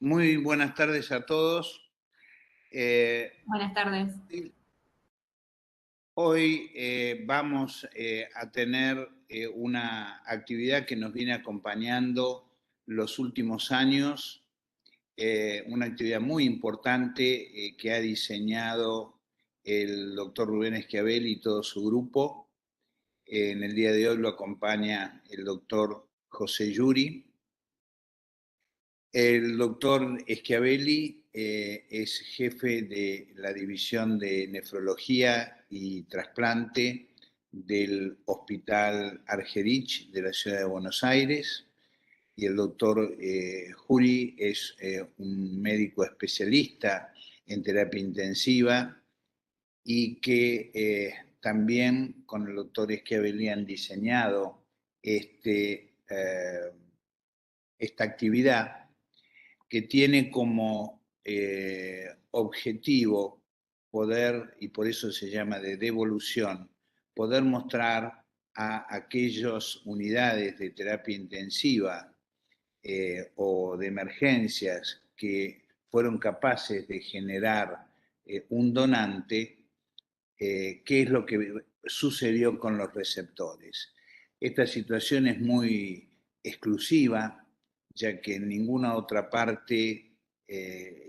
Muy buenas tardes a todos. Buenas tardes. Hoy vamos a tener una actividad que nos viene acompañando los últimos años, una actividad muy importante que ha diseñado el doctor Rubén Schiavelli y todo su grupo. En el día de hoy lo acompaña el doctor José Yuri. El doctor Schiavelli es jefe de la división de nefrología y trasplante del Hospital Argerich de la ciudad de Buenos Aires, y el doctor Juri es un médico especialista en terapia intensiva y que también con el doctor Schiavelli han diseñado esta actividad que tiene como objetivo poder, y por eso se llama de devolución, poder mostrar a aquellas unidades de terapia intensiva o de emergencias que fueron capaces de generar un donante, qué es lo que sucedió con los receptores. Esta situación es muy exclusiva, ya que en ninguna otra parte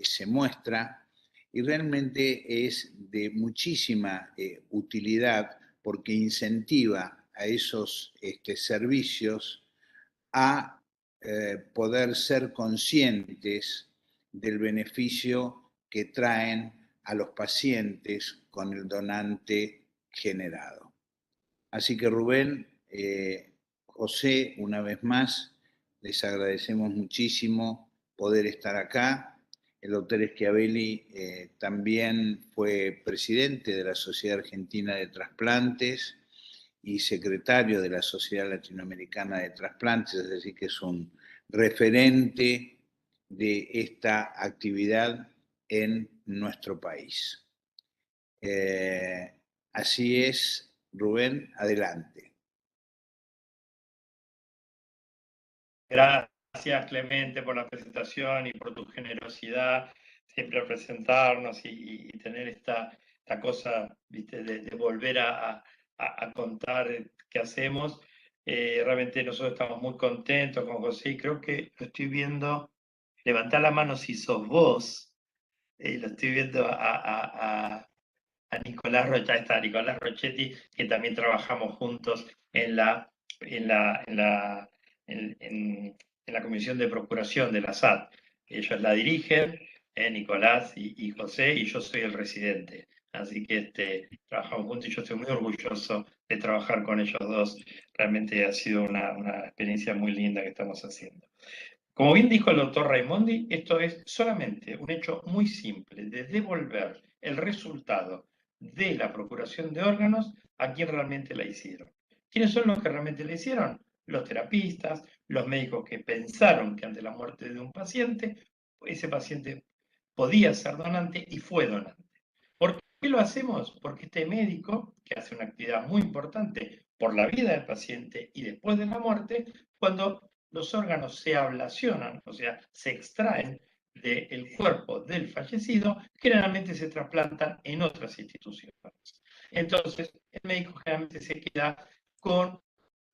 se muestra, y realmente es de muchísima utilidad porque incentiva a esos servicios a poder ser conscientes del beneficio que traen a los pacientes con el donante generado. Así que Rubén, José, una vez más, les agradecemos muchísimo poder estar acá. El doctor Schiavelli también fue presidente de la Sociedad Argentina de Trasplantes y secretario de la Sociedad Latinoamericana de Trasplantes, es decir, que es un referente de esta actividad en nuestro país. Así es, Rubén, adelante. Gracias, Clemente, por la presentación y por tu generosidad siempre a presentarnos y tener esta cosa, ¿viste? De volver a contar qué hacemos. Realmente nosotros estamos muy contentos con José y creo que lo estoy viendo. Levantá la mano si sos vos. Lo estoy viendo a Nicolás Rocha, está Nicolás Rochetti, que también trabajamos juntos en la Comisión de Procuración de la SAT. Ellos la dirigen, Nicolás y José, y yo soy el residente. Así que trabajamos juntos y yo estoy muy orgulloso de trabajar con ellos dos. Realmente ha sido una experiencia muy linda que estamos haciendo. Como bien dijo el doctor Raimondi, esto es solamente un hecho muy simple de devolver el resultado de la procuración de órganos a quien realmente la hicieron. ¿Quiénes son los que realmente la hicieron? Los terapistas, los médicos que pensaron que ante la muerte de un paciente, ese paciente podía ser donante y fue donante. ¿Por qué lo hacemos? Porque este médico, que hace una actividad muy importante por la vida del paciente y después de la muerte, cuando los órganos se ablacionan, o sea, se extraen del cuerpo del fallecido, generalmente se trasplantan en otras instituciones. Entonces, el médico generalmente se queda con,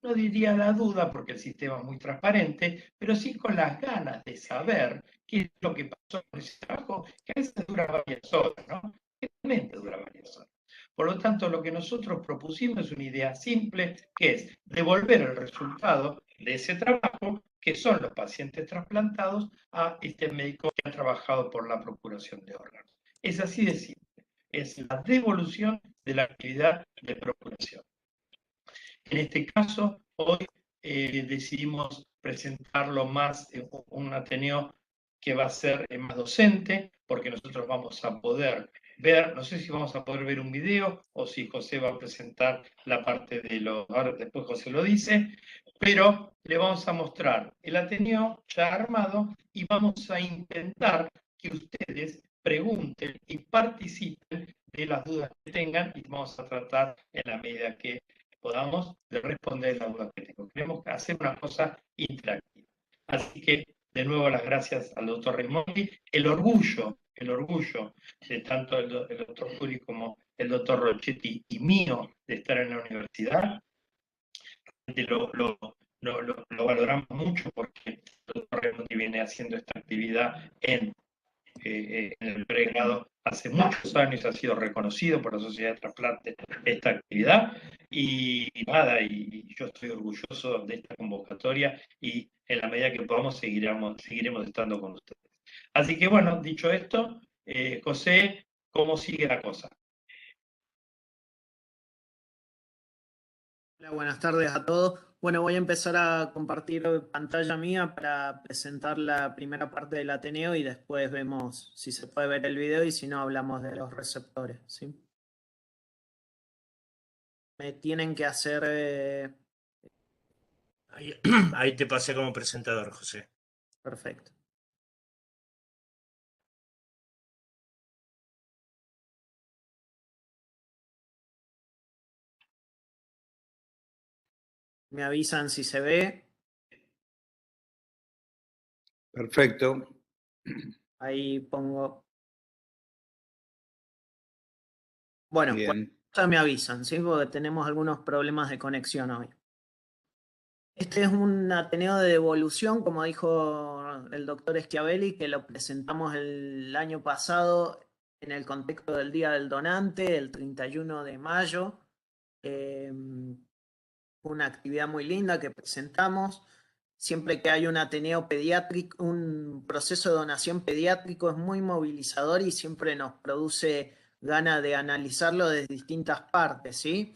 no diría la duda, porque el sistema es muy transparente, pero sí con las ganas de saber qué es lo que pasó con ese trabajo, que a veces dura varias horas, ¿no? Realmente dura varias horas. Por lo tanto, lo que nosotros propusimos es una idea simple, que es devolver el resultado de ese trabajo, que son los pacientes trasplantados, a este médico que ha trabajado por la procuración de órganos. Es así de simple. Es la devolución de la actividad de procuración. En este caso, hoy decidimos presentarlo más un Ateneo que va a ser más docente, porque nosotros vamos a poder ver, no sé si vamos a poder ver un video o si José va a presentar la parte de los, ahora después José lo dice, pero le vamos a mostrar el Ateneo ya armado y vamos a intentar que ustedes pregunten y participen de las dudas que tengan y vamos a tratar en la medida que podamos responder las dudas que tengo. Queremos hacer una cosa interactiva. Así que de nuevo las gracias al doctor Raimondi, el orgullo de tanto el doctor Juli como el doctor Rochetti y mío de estar en la universidad. Lo valoramos mucho porque el doctor Raimondi viene haciendo esta actividad en el pregrado hace muchos años, ha sido reconocido por la Sociedad de Trasplante esta actividad y nada, y yo estoy orgulloso de esta convocatoria y en la medida que podamos seguiremos estando con ustedes. Así que bueno, dicho esto, José, ¿cómo sigue la cosa? Hola, buenas tardes a todos. Bueno, voy a empezar a compartir pantalla mía para presentar la primera parte del Ateneo y después vemos si se puede ver el video y si no hablamos de los receptores, ¿sí? Me tienen que hacer... Ahí te pasé como presentador, José. Perfecto. Me avisan si se ve. Perfecto. Ahí pongo... Bueno, ya me avisan, ¿sí? Porque tenemos algunos problemas de conexión hoy. Este es un Ateneo de devolución, como dijo el doctor Schiavelli, que lo presentamos el año pasado en el contexto del Día del Donante, el 31 de mayo. Una actividad muy linda que presentamos. Siempre que hay un Ateneo pediátrico, un proceso de donación pediátrico es muy movilizador y siempre nos produce ganas de analizarlo desde distintas partes, ¿sí?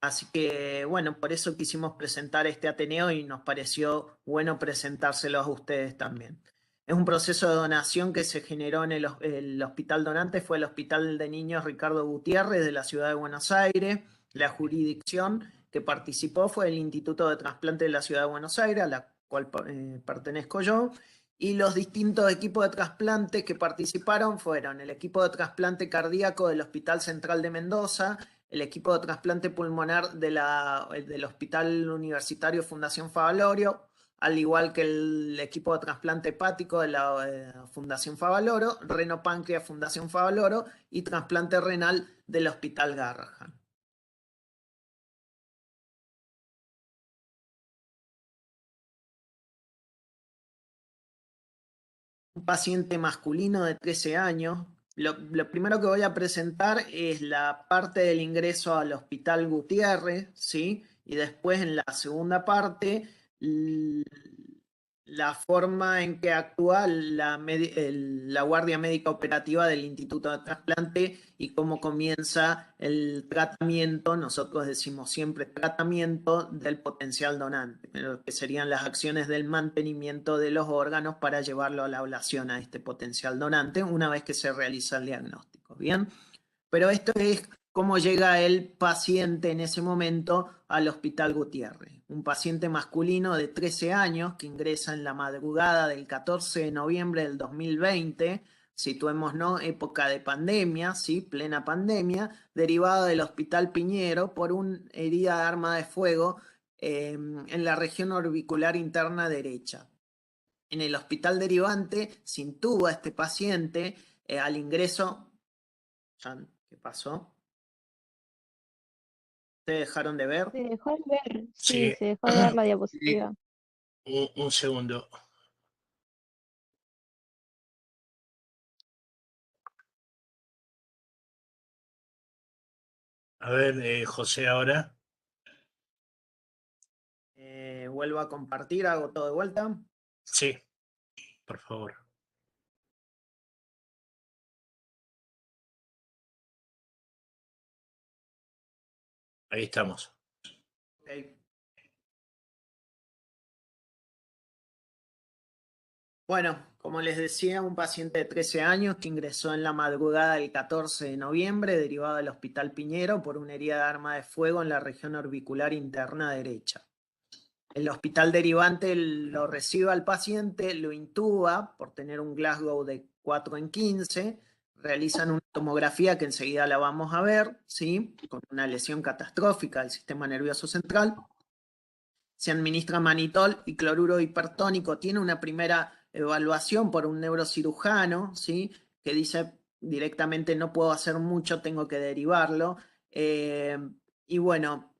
Así que, bueno, por eso quisimos presentar este Ateneo y nos pareció bueno presentárselo a ustedes también. Es un proceso de donación que se generó en el hospital donante, fue el Hospital de Niños Ricardo Gutiérrez de la ciudad de Buenos Aires. La jurisdicción que participó fue el Instituto de Trasplante de la ciudad de Buenos Aires, a la cual pertenezco yo. Y los distintos equipos de trasplante que participaron fueron el equipo de trasplante cardíaco del Hospital Central de Mendoza, el equipo de trasplante pulmonar del Hospital Universitario Fundación Favaloro, al igual que el equipo de trasplante hepático de la Fundación Favaloro, renopáncreas Fundación Favaloro y trasplante renal del Hospital Garrahan. Un paciente masculino de 13 años. Lo primero que voy a presentar es la parte del ingreso al Hospital Gutiérrez, ¿sí? Y después en la segunda parte la forma en que actúa la Guardia Médica Operativa del Instituto de Trasplante y cómo comienza el tratamiento, nosotros decimos siempre tratamiento del potencial donante, que serían las acciones del mantenimiento de los órganos para llevarlo a la ablación a este potencial donante una vez que se realiza el diagnóstico, ¿bien? Pero esto es cómo llega el paciente en ese momento al Hospital Gutiérrez. Un paciente masculino de 13 años que ingresa en la madrugada del 14 de noviembre del 2020, situémonos, época de pandemia, ¿sí? Plena pandemia, derivado del Hospital Piñero por una herida de arma de fuego en la región orbicular interna derecha. En el hospital derivante se intuba a este paciente al ingreso. ¿Qué pasó? ¿Te dejaron de ver? Se dejó de ver, Sí. se dejó de ver la diapositiva. Un segundo. A ver, José, ahora. Vuelvo a compartir, hago todo de vuelta. Sí, por favor. Ahí estamos. Okay. Bueno, como les decía, un paciente de 13 años que ingresó en la madrugada del 14 de noviembre, derivado del Hospital Piñero por una herida de arma de fuego en la región orbicular interna derecha. El hospital derivante lo recibe al paciente, lo intuba por tener un Glasgow de 4 en 15, realizan una tomografía que enseguida la vamos a ver, ¿sí? Con una lesión catastrófica del sistema nervioso central. Se administra manitol y cloruro hipertónico. Tiene una primera evaluación por un neurocirujano, ¿sí? Que dice directamente no puedo hacer mucho, tengo que derivarlo. Y bueno,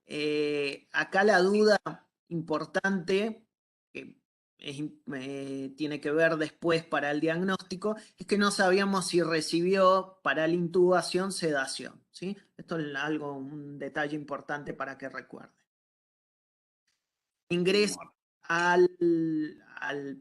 acá la duda importante que tiene que ver después para el diagnóstico, es que no sabíamos si recibió para la intubación sedación, ¿sí? Esto es un detalle importante para que recuerde. Ingresa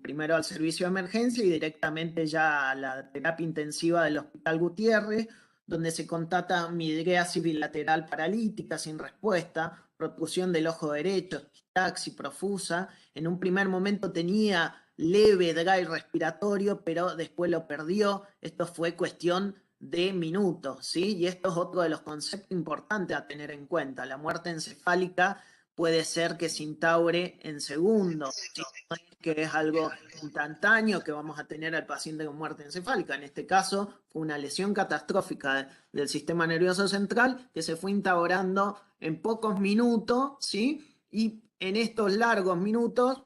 primero al servicio de emergencia y directamente ya a la terapia intensiva del Hospital Gutiérrez, donde se constata midriasis bilateral paralítica sin respuesta, protrusión del ojo derecho, taxi profusa. En un primer momento tenía leve dry respiratorio, pero después lo perdió. Esto fue cuestión de minutos, ¿sí? Y esto es otro de los conceptos importantes a tener en cuenta. La muerte encefálica puede ser que se instaure en segundos, ¿sí? No es que es algo instantáneo que vamos a tener al paciente con muerte encefálica. En este caso fue una lesión catastrófica del sistema nervioso central que se fue instaurando en pocos minutos, ¿sí? Y en estos largos minutos,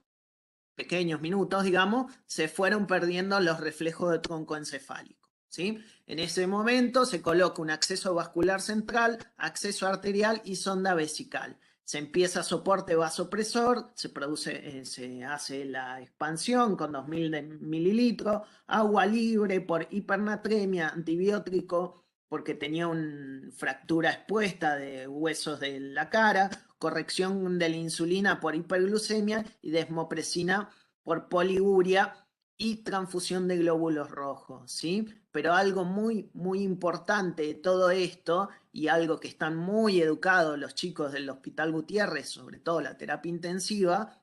pequeños minutos, digamos, se fueron perdiendo los reflejos de tronco encefálico, ¿sí? En ese momento se coloca un acceso vascular central, acceso arterial y sonda vesical. Se empieza soporte vasopresor, se hace la expansión con 2000 mililitros, agua libre por hipernatremia, antibiótico porque tenía una fractura expuesta de huesos de la cara, corrección de la insulina por hiperglucemia y desmopresina por poliuria y transfusión de glóbulos rojos, ¿sí? Pero algo muy, muy importante de todo esto y algo que están muy educados los chicos del Hospital Gutiérrez, sobre todo la terapia intensiva,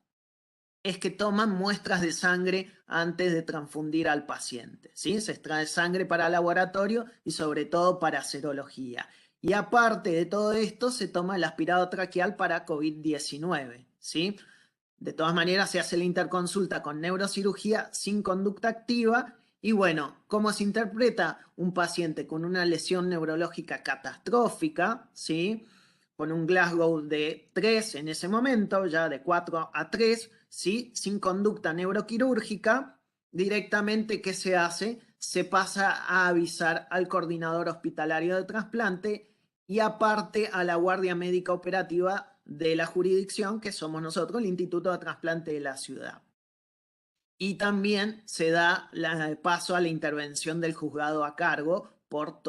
es que toman muestras de sangre antes de transfundir al paciente, ¿sí? Se extrae sangre para laboratorio y sobre todo para serología. Y aparte de todo esto, se toma el aspirado traqueal para COVID-19, ¿sí? De todas maneras, se hace la interconsulta con neurocirugía sin conducta activa. Y bueno, ¿cómo se interpreta un paciente con una lesión neurológica catastrófica, ¿sí? Con un Glasgow de 3 en ese momento, ya de 4 a 3, ¿sí? Sin conducta neuroquirúrgica, directamente, ¿qué se hace? Se pasa a avisar al coordinador hospitalario de trasplante y aparte a la guardia médica operativa de la jurisdicción, que somos nosotros, el Instituto de Trasplante de la ciudad. Y también se da paso a la intervención del juzgado a cargo por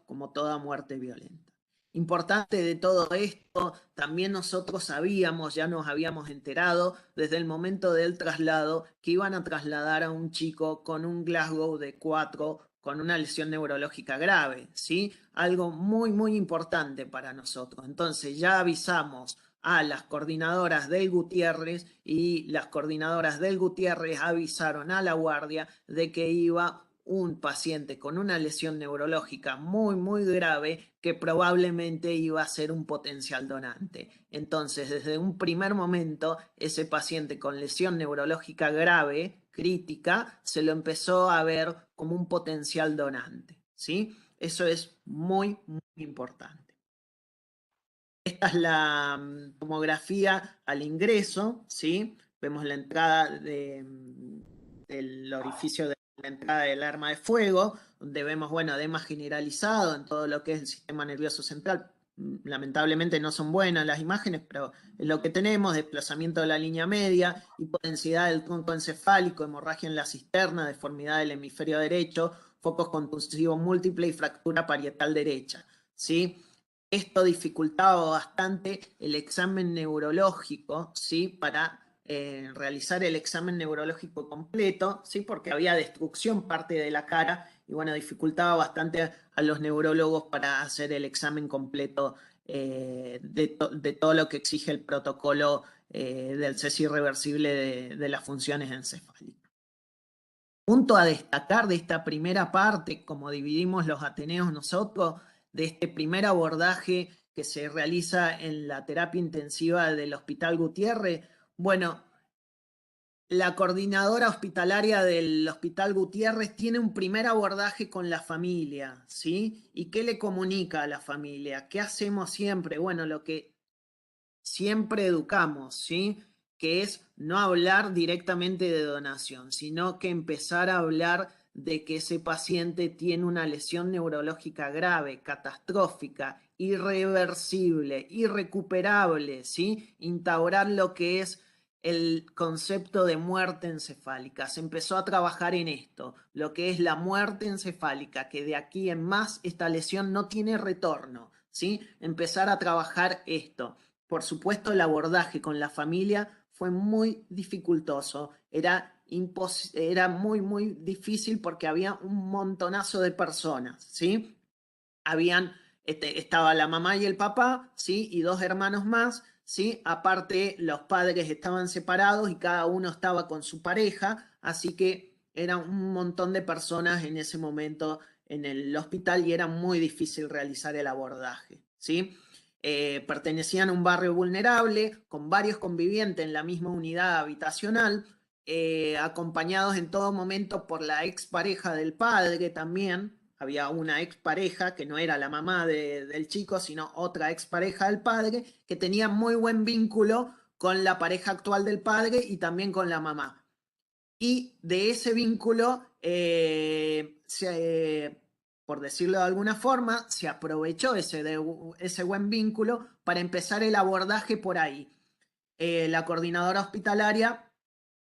como toda muerte violenta. Importante de todo esto, también nosotros sabíamos, ya nos habíamos enterado desde el momento del traslado, que iban a trasladar a un chico con un Glasgow de 4, con una lesión neurológica grave, ¿sí? Algo muy, muy importante para nosotros. Entonces ya avisamos a las coordinadoras del Gutiérrez y las coordinadoras del Gutiérrez avisaron a la guardia de que iba un paciente con una lesión neurológica muy, muy grave que probablemente iba a ser un potencial donante. Entonces, desde un primer momento, ese paciente con lesión neurológica grave, crítica, se lo empezó a ver como un potencial donante, ¿sí? Eso es muy, muy importante. Esta es la tomografía al ingreso, ¿sí? Vemos la entrada del orificio de la entrada del arma de fuego, donde vemos, bueno, edema generalizado en todo lo que es el sistema nervioso central. Lamentablemente no son buenas las imágenes, pero es lo que tenemos: desplazamiento de la línea media, hipodensidad del tronco encefálico, hemorragia en la cisterna, deformidad del hemisferio derecho, focos contusivos múltiples y fractura parietal derecha, ¿sí? Esto dificultaba bastante el examen neurológico, ¿sí? Para realizar el examen neurológico completo, ¿sí? Porque había destrucción parte de la cara y bueno, dificultaba bastante a los neurólogos para hacer el examen completo de todo lo que exige el protocolo del cese irreversible de las funciones encefálicas. Punto a destacar de esta primera parte, como dividimos los ateneos nosotros, de este primer abordaje que se realiza en la terapia intensiva del Hospital Gutiérrez. Bueno, la coordinadora hospitalaria del Hospital Gutiérrez tiene un primer abordaje con la familia, ¿sí? ¿Y qué le comunica a la familia? ¿Qué hacemos siempre? Bueno, lo que siempre educamos, ¿sí? que es no hablar directamente de donación, sino que empezar a hablar de que ese paciente tiene una lesión neurológica grave, catastrófica, irreversible, irrecuperable, ¿sí? Instaurar lo que es el concepto de muerte encefálica. Se empezó a trabajar en esto, lo que es la muerte encefálica, que de aquí en más esta lesión no tiene retorno, ¿sí? Empezar a trabajar esto. Por supuesto, el abordaje con la familia fue muy dificultoso, era muy difícil porque había un montonazo de personas, ¿sí? Estaba la mamá y el papá, ¿sí? Y 2 hermanos más, ¿sí? Aparte, los padres estaban separados y cada uno estaba con su pareja, así que era un montón de personas en ese momento en el hospital y era muy difícil realizar el abordaje, ¿sí? Pertenecían a un barrio vulnerable, con varios convivientes en la misma unidad habitacional, acompañados en todo momento por la expareja del padre también. Había una expareja que no era la mamá del chico, sino otra expareja del padre, que tenía muy buen vínculo con la pareja actual del padre y también con la mamá. Y de ese vínculo, por decirlo de alguna forma, se aprovechó ese buen vínculo para empezar el abordaje por ahí. La coordinadora hospitalaria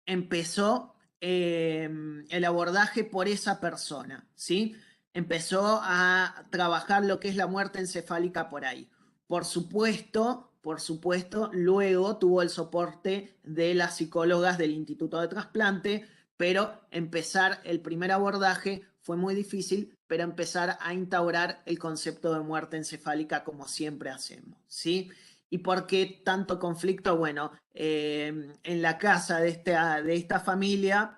empezó el abordaje por esa persona, ¿sí? Empezó a trabajar lo que es la muerte encefálica por ahí. Por supuesto, luego tuvo el soporte de las psicólogas del Instituto de Trasplante, pero empezar el primer abordaje fue muy difícil, pero empezar a instaurar el concepto de muerte encefálica como siempre hacemos, ¿sí? ¿Y por qué tanto conflicto? Bueno, en la casa de esta familia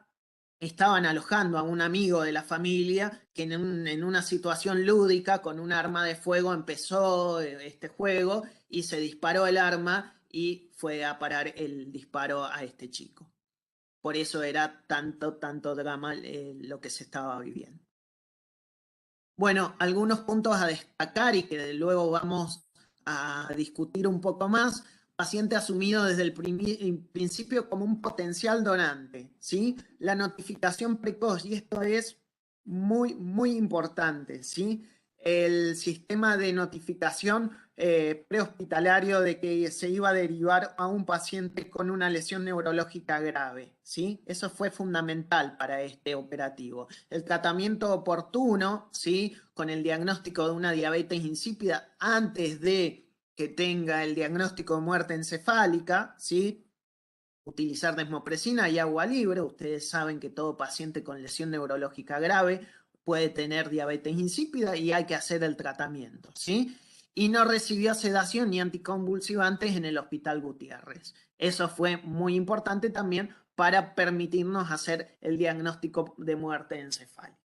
estaban alojando a un amigo de la familia que en una situación lúdica con un arma de fuego empezó este juego y se disparó el arma y fue a parar el disparo a este chico. Por eso era tanto drama lo que se estaba viviendo. Bueno, algunos puntos a destacar y que luego vamos a discutir un poco más. Paciente asumido desde el principio como un potencial donante, ¿sí? La notificación precoz, y esto es muy importante, ¿sí? El sistema de notificación prehospitalario de que se iba a derivar a un paciente con una lesión neurológica grave, ¿sí? Eso fue fundamental para este operativo. El tratamiento oportuno, ¿sí? Con el diagnóstico de una diabetes insípida antes de que tenga el diagnóstico de muerte encefálica, ¿sí? Utilizar desmopresina y agua libre. Ustedes saben que todo paciente con lesión neurológica grave puede tener diabetes insípida y hay que hacer el tratamiento, ¿sí? Y no recibió sedación ni anticonvulsivantes en el Hospital Gutiérrez. Eso fue muy importante también para permitirnos hacer el diagnóstico de muerte encefálica.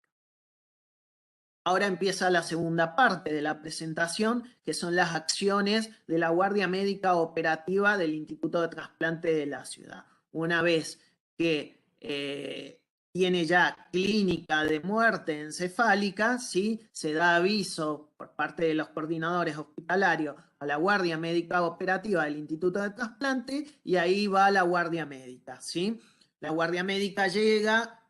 Ahora empieza la segunda parte de la presentación, que son las acciones de la Guardia Médica Operativa del Instituto de Trasplante de la ciudad. Una vez que tiene ya clínica de muerte encefálica, ¿sí? Se da aviso por parte de los coordinadores hospitalarios a la Guardia Médica Operativa del Instituto de Trasplante y ahí va la Guardia Médica, ¿sí? La Guardia Médica llega,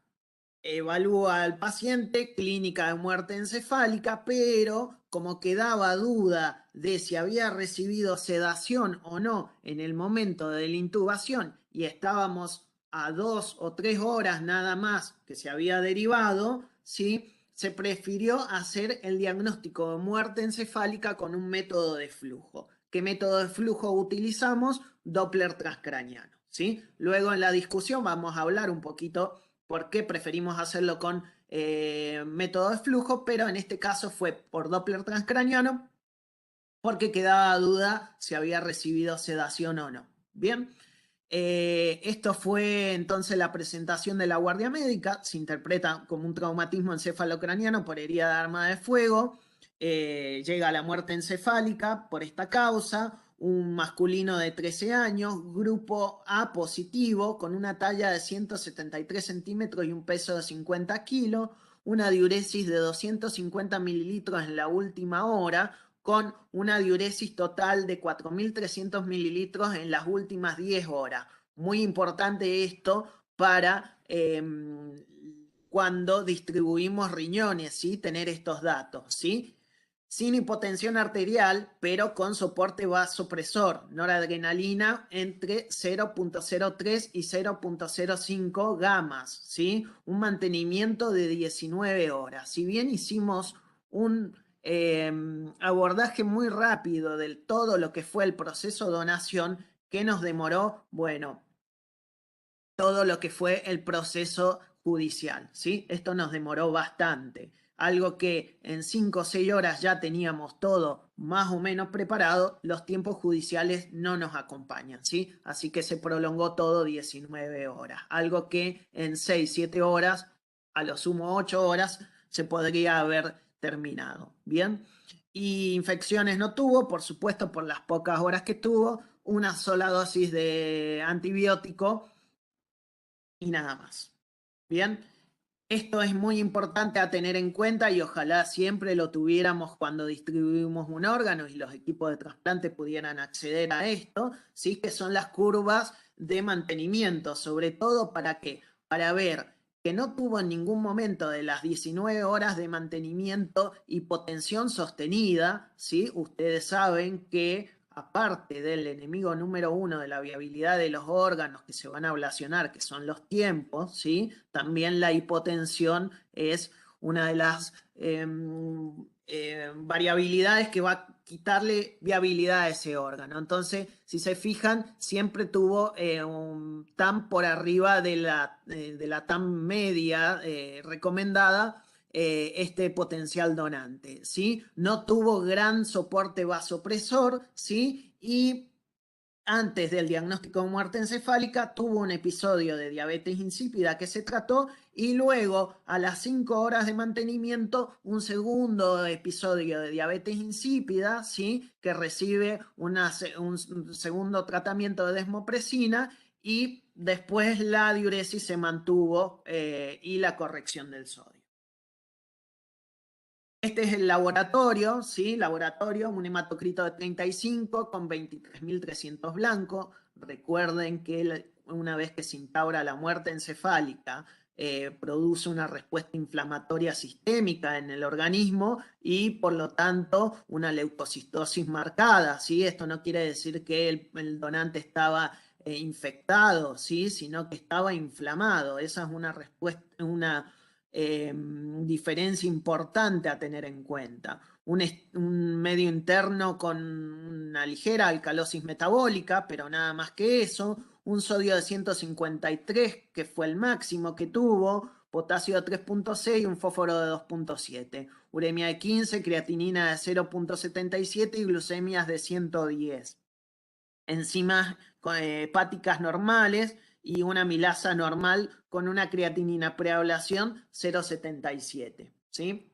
evalúa al paciente, clínica de muerte encefálica, pero como quedaba duda de si había recibido sedación o no en el momento de la intubación y estábamos a 2 o 3 horas nada más que se había derivado, ¿sí? Se prefirió hacer el diagnóstico de muerte encefálica con un método de flujo. ¿Qué método de flujo utilizamos? Doppler transcraniano, ¿sí? Luego en la discusión vamos a hablar un poquito por qué preferimos hacerlo con método de flujo, pero en este caso fue por Doppler transcraniano porque quedaba duda si había recibido sedación o no. Bien, esto fue entonces la presentación de la Guardia Médica. Se interpreta como un traumatismo encefalocraniano por herida de arma de fuego. Llega a la muerte encefálica por esta causa. Un masculino de 13 años, grupo A positivo, con una talla de 173 centímetros y un peso de 50 kilos, una diuresis de 250 mililitros en la última hora, con una diuresis total de 4.300 mililitros en las últimas 10 horas. Muy importante esto para cuando distribuimos riñones, ¿sí? Tener estos datos, ¿sí? Sin hipotensión arterial, pero con soporte vasopresor, noradrenalina entre 0.03 y 0.05 gamas, ¿sí? Un mantenimiento de 19 horas. Si bien hicimos un abordaje muy rápido de todo lo que fue el proceso de donación, ¿qué nos demoró? Bueno, todo lo que fue el proceso judicial, ¿sí? Esto nos demoró bastante. Algo que en 5 o 6 horas ya teníamos todo más o menos preparado, los tiempos judiciales no nos acompañan, ¿sí? Así que se prolongó todo 19 horas. Algo que en 6, 7 horas, a lo sumo 8 horas, se podría haber terminado, ¿bien? Y infecciones no tuvo, por supuesto, por las pocas horas que tuvo, una sola dosis de antibiótico y nada más. Bien, esto es muy importante a tener en cuenta y ojalá siempre lo tuviéramos cuando distribuimos un órgano y los equipos de trasplante pudieran acceder a esto, ¿sí? Que son las curvas de mantenimiento, sobre todo para qué, para ver que no tuvo en ningún momento de las 19 horas de mantenimiento hipotensión sostenida, ¿sí? Ustedes saben que aparte del enemigo número 1 de la viabilidad de los órganos que se van a ablacionar, que son los tiempos, ¿sí? También la hipotensión es una de las variabilidades que va a quitarle viabilidad a ese órgano. Entonces, si se fijan, siempre tuvo un TAM por arriba de la TAM media recomendada, este potencial donante, ¿sí? No tuvo gran soporte vasopresor, ¿sí? Y antes del diagnóstico de muerte encefálica tuvo un episodio de diabetes insípida que se trató y luego a las 5 horas de mantenimiento un segundo episodio de diabetes insípida, ¿sí? Que recibe un segundo tratamiento de desmopresina y después la diuresis se mantuvo y la corrección del sodio. Este es el laboratorio, ¿sí? Laboratorio, un hematocrito de 35 con 23.300 blancos. Recuerden que una vez que se instaura la muerte encefálica, produce una respuesta inflamatoria sistémica en el organismo y por lo tanto una leucocitosis marcada, ¿sí? Esto no quiere decir que el donante estaba infectado, ¿sí? Sino que estaba inflamado. Esa es una respuesta, una diferencia importante a tener en cuenta. Un medio interno con una ligera alcalosis metabólica, pero nada más que eso, un sodio de 153, que fue el máximo que tuvo, potasio de 3.6 y un fósforo de 2.7, uremia de 15, creatinina de 0.77 y glucemias de 110. Enzimas hepáticas normales y una amilasa normal con una creatinina preablación 0.77, ¿sí?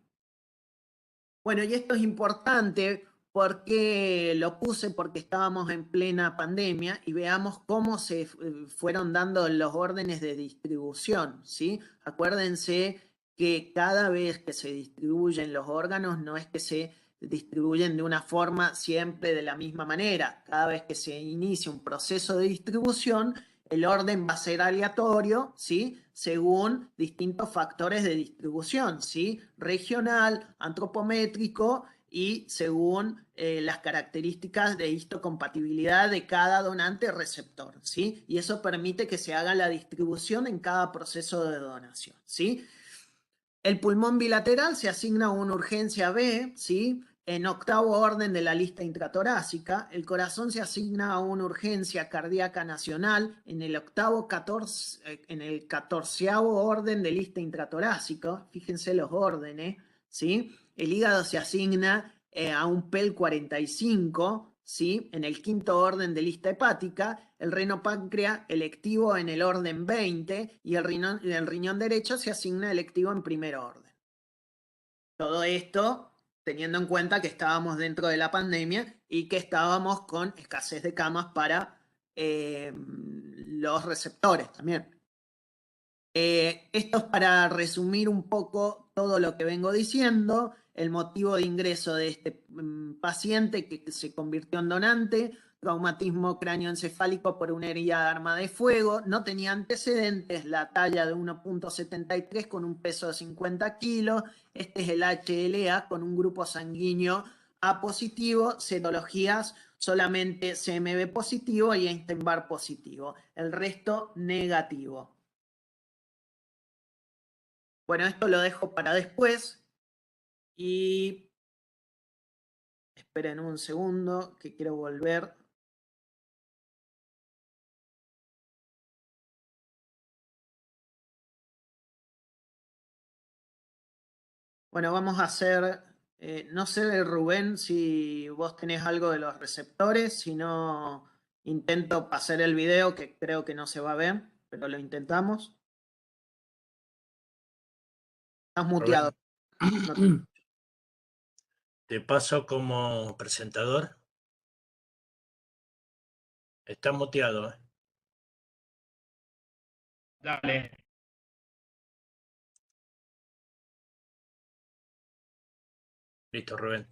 Bueno, y esto es importante porque lo puse porque estábamos en plena pandemia y veamos cómo se fueron dando los órdenes de distribución, ¿sí? Acuérdense que cada vez que se distribuyen los órganos no es que se distribuyen de una forma siempre de la misma manera. Cada vez que se inicia un proceso de distribución, el orden va a ser aleatorio, ¿sí? Según distintos factores de distribución, ¿sí? Regional, antropométrico y según las características de histocompatibilidad de cada donante receptor, ¿sí? Y eso permite que se haga la distribución en cada proceso de donación, ¿sí? El pulmón bilateral se asigna a una urgencia B, ¿sí? En octavo orden de la lista intratorácica. El corazón se asigna a una urgencia cardíaca nacional en el en el 14º orden de lista intratorácica. Fíjense los órdenes, ¿sí? El hígado se asigna a un PEL 45, ¿sí? En el 5º orden de lista hepática. El reno páncreas electivo en el orden 20 y el riñón derecho se asigna electivo en primer orden. Todo esto teniendo en cuenta que estábamos dentro de la pandemia y que estábamos con escasez de camas para los receptores también. Esto es para resumir un poco todo lo que vengo diciendo. El motivo de ingreso de este paciente que se convirtió en donante traumatismo cráneoencefálico por una herida de arma de fuego, no tenía antecedentes, la talla de 1,73 con un peso de 50 kilos, este es el HLA con un grupo sanguíneo A positivo, serologías solamente CMV positivo y Epstein-Barr positivo, el resto negativo. Bueno, esto lo dejo para después y esperen un segundo que quiero volver. Bueno, vamos a hacer, no sé, Rubén, si vos tenés algo de los receptores, si no, intento pasar el video, que creo que no se va a ver, pero lo intentamos. Estás muteado. Rubén, te paso como presentador. Está muteado. Dale. Listo, Rubén.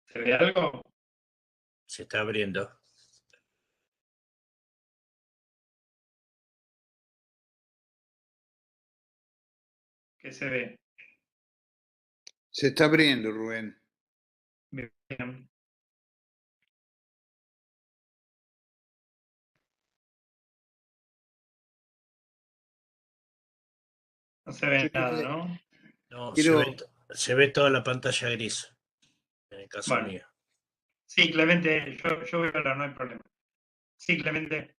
¿Se ve algo? Se está abriendo. ¿Qué se ve? Se está abriendo, Rubén. Bien. No se ve nada, ¿no? No, Quiero- se ve toda la pantalla gris. En el caso Bueno. mío. Sí, Clemente, yo veo ahora, no hay problema. Sí, Clemente.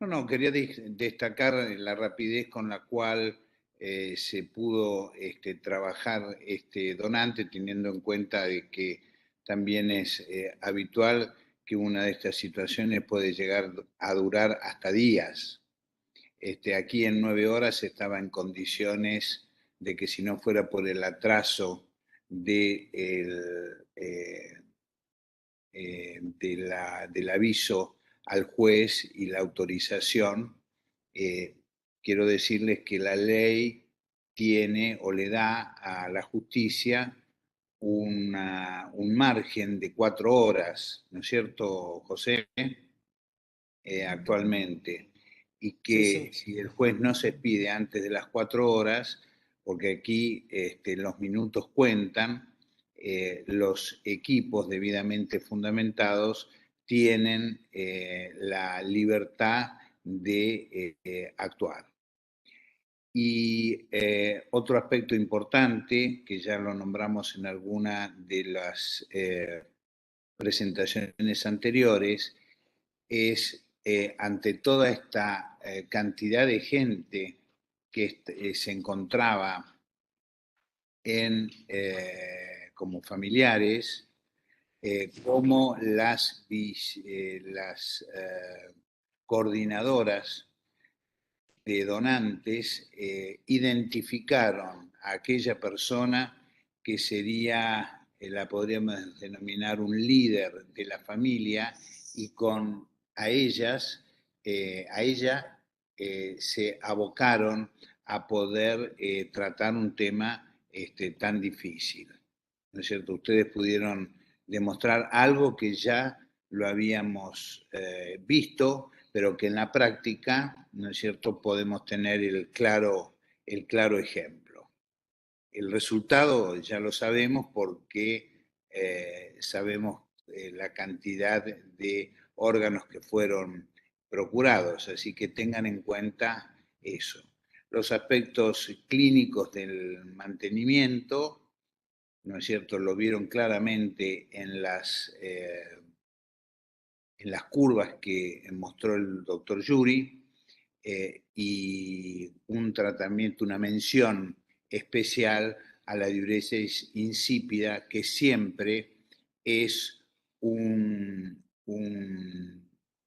No, quería destacar la rapidez con la cual se pudo trabajar este donante, teniendo en cuenta de que también es habitual que una de estas situaciones puede llegar a durar hasta días. Aquí en 9 horas estaba en condiciones de que si no fuera por el atraso del aviso al juez y la autorización, quiero decirles que la ley tiene o le da a la justicia un margen de 4 horas, ¿no es cierto, José? Actualmente. Y que si el juez no se expide antes de las 4 horas, porque aquí los minutos cuentan, los equipos debidamente fundamentados tienen la libertad de actuar. Y otro aspecto importante, que ya lo nombramos en alguna de las presentaciones anteriores, es ante toda esta cantidad de gente que se encontraba como familiares, como las coordinadoras de donantes identificaron a aquella persona que sería, la podríamos denominar un líder de la familia, y a ella se abocaron a poder tratar un tema tan difícil. ¿No es cierto? Ustedes pudieron demostrar algo que ya lo habíamos visto, pero que en la práctica, ¿no es cierto?, podemos tener el claro ejemplo. El resultado ya lo sabemos porque sabemos la cantidad de órganos que fueron procurados, así que tengan en cuenta eso. Los aspectos clínicos del mantenimiento, ¿no es cierto?, lo vieron claramente en las curvas que mostró el doctor Yuri, y un tratamiento, una mención especial a la diuresis insípida, que siempre es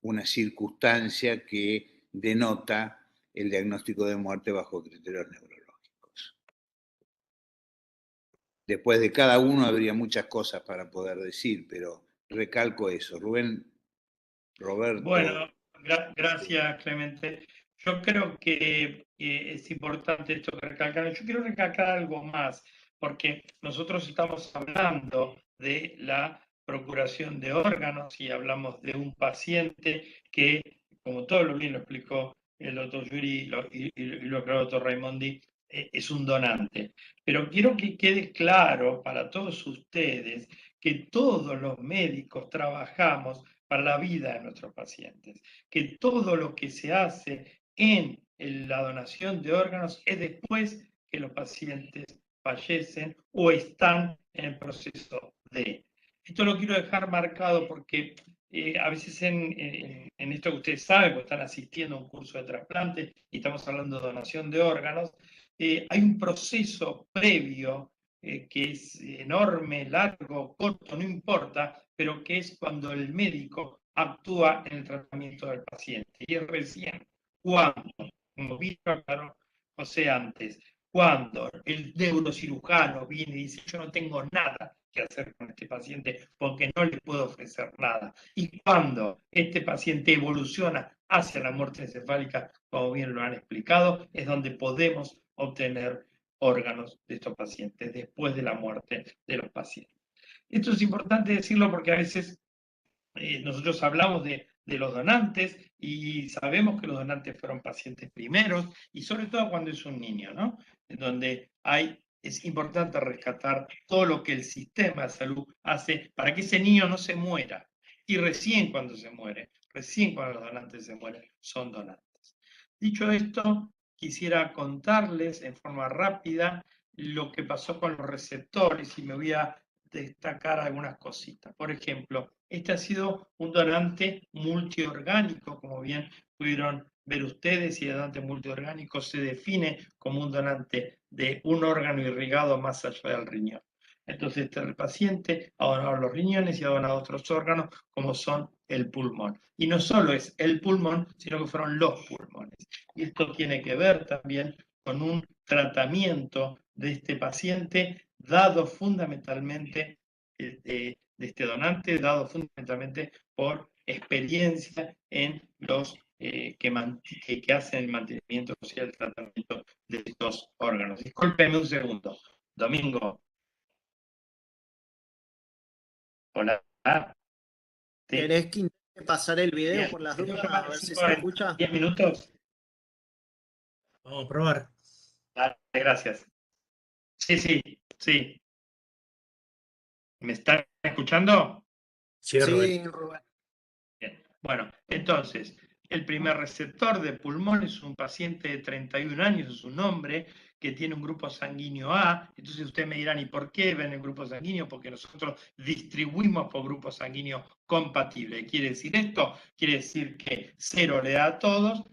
una circunstancia que denota el diagnóstico de muerte bajo criterios neurológicos. Después de cada uno habría muchas cosas para poder decir, pero recalco eso. Rubén, Roberto. Bueno, gracias, Clemente. Yo creo que es importante esto que recalcar. Yo quiero recalcar algo más, porque nosotros estamos hablando de la procuración de órganos y hablamos de un paciente que, como todo lo bien lo explicó el doctor Yuri y lo aclaró el doctor Raimondi, es un donante. Pero quiero que quede claro para todos ustedes que todos los médicos trabajamos para la vida de nuestros pacientes, que todo lo que se hace en la donación de órganos es después que los pacientes fallecen o están en el proceso de. Esto lo quiero dejar marcado porque a veces en esto que ustedes saben, porque están asistiendo a un curso de trasplante y estamos hablando de donación de órganos, hay un proceso previo que es enorme, largo, corto, no importa, pero que es cuando el médico actúa en el tratamiento del paciente. Y es recién cuando, como dijo claro José antes, cuando el neurocirujano viene y dice, yo no tengo nada que hacer con este paciente porque no le puedo ofrecer nada. Y cuando este paciente evoluciona hacia la muerte encefálica, como bien lo han explicado, es donde podemos obtener órganos de estos pacientes después de la muerte de los pacientes. Esto es importante decirlo porque a veces nosotros hablamos de los donantes y sabemos que los donantes fueron pacientes primeros y sobre todo cuando es un niño, ¿no? En donde es importante rescatar todo lo que el sistema de salud hace para que ese niño no se muera. Y recién cuando se muere, recién cuando los donantes se mueren, son donantes. Dicho esto, quisiera contarles en forma rápida lo que pasó con los receptores y me voy a destacar algunas cositas. Por ejemplo, este ha sido un donante multiorgánico, como bien pudieron ver ustedes, y el donante multiorgánico se define como un donante de un órgano irrigado más allá del riñón. Entonces, este paciente ha donado los riñones y ha donado otros órganos, como son el pulmón. Y no solo es el pulmón, sino que fueron los pulmones. Y esto tiene que ver también con un tratamiento de este paciente dado fundamentalmente de este donante, dado fundamentalmente por experiencia en los que hacen el mantenimiento social, el tratamiento de estos órganos. Discúlpenme un segundo. Domingo. Hola. ¿Querés que intente pasar el video Bien. por las dudas a ver si se escucha? 10 minutos. Vamos a probar. Dale, gracias. Sí, sí, sí. ¿Me están escuchando? Sí, Rubén. Sí, Rubén. Bien. Bueno, entonces, el primer receptor de pulmón es un paciente de 31 años, es un hombre que tiene un grupo sanguíneo A. Entonces ustedes me dirán, ¿y por qué ven el grupo sanguíneo? Porque nosotros distribuimos por grupo sanguíneo compatible. ¿Quiere decir esto? Quiere decir que 0 le da a todos,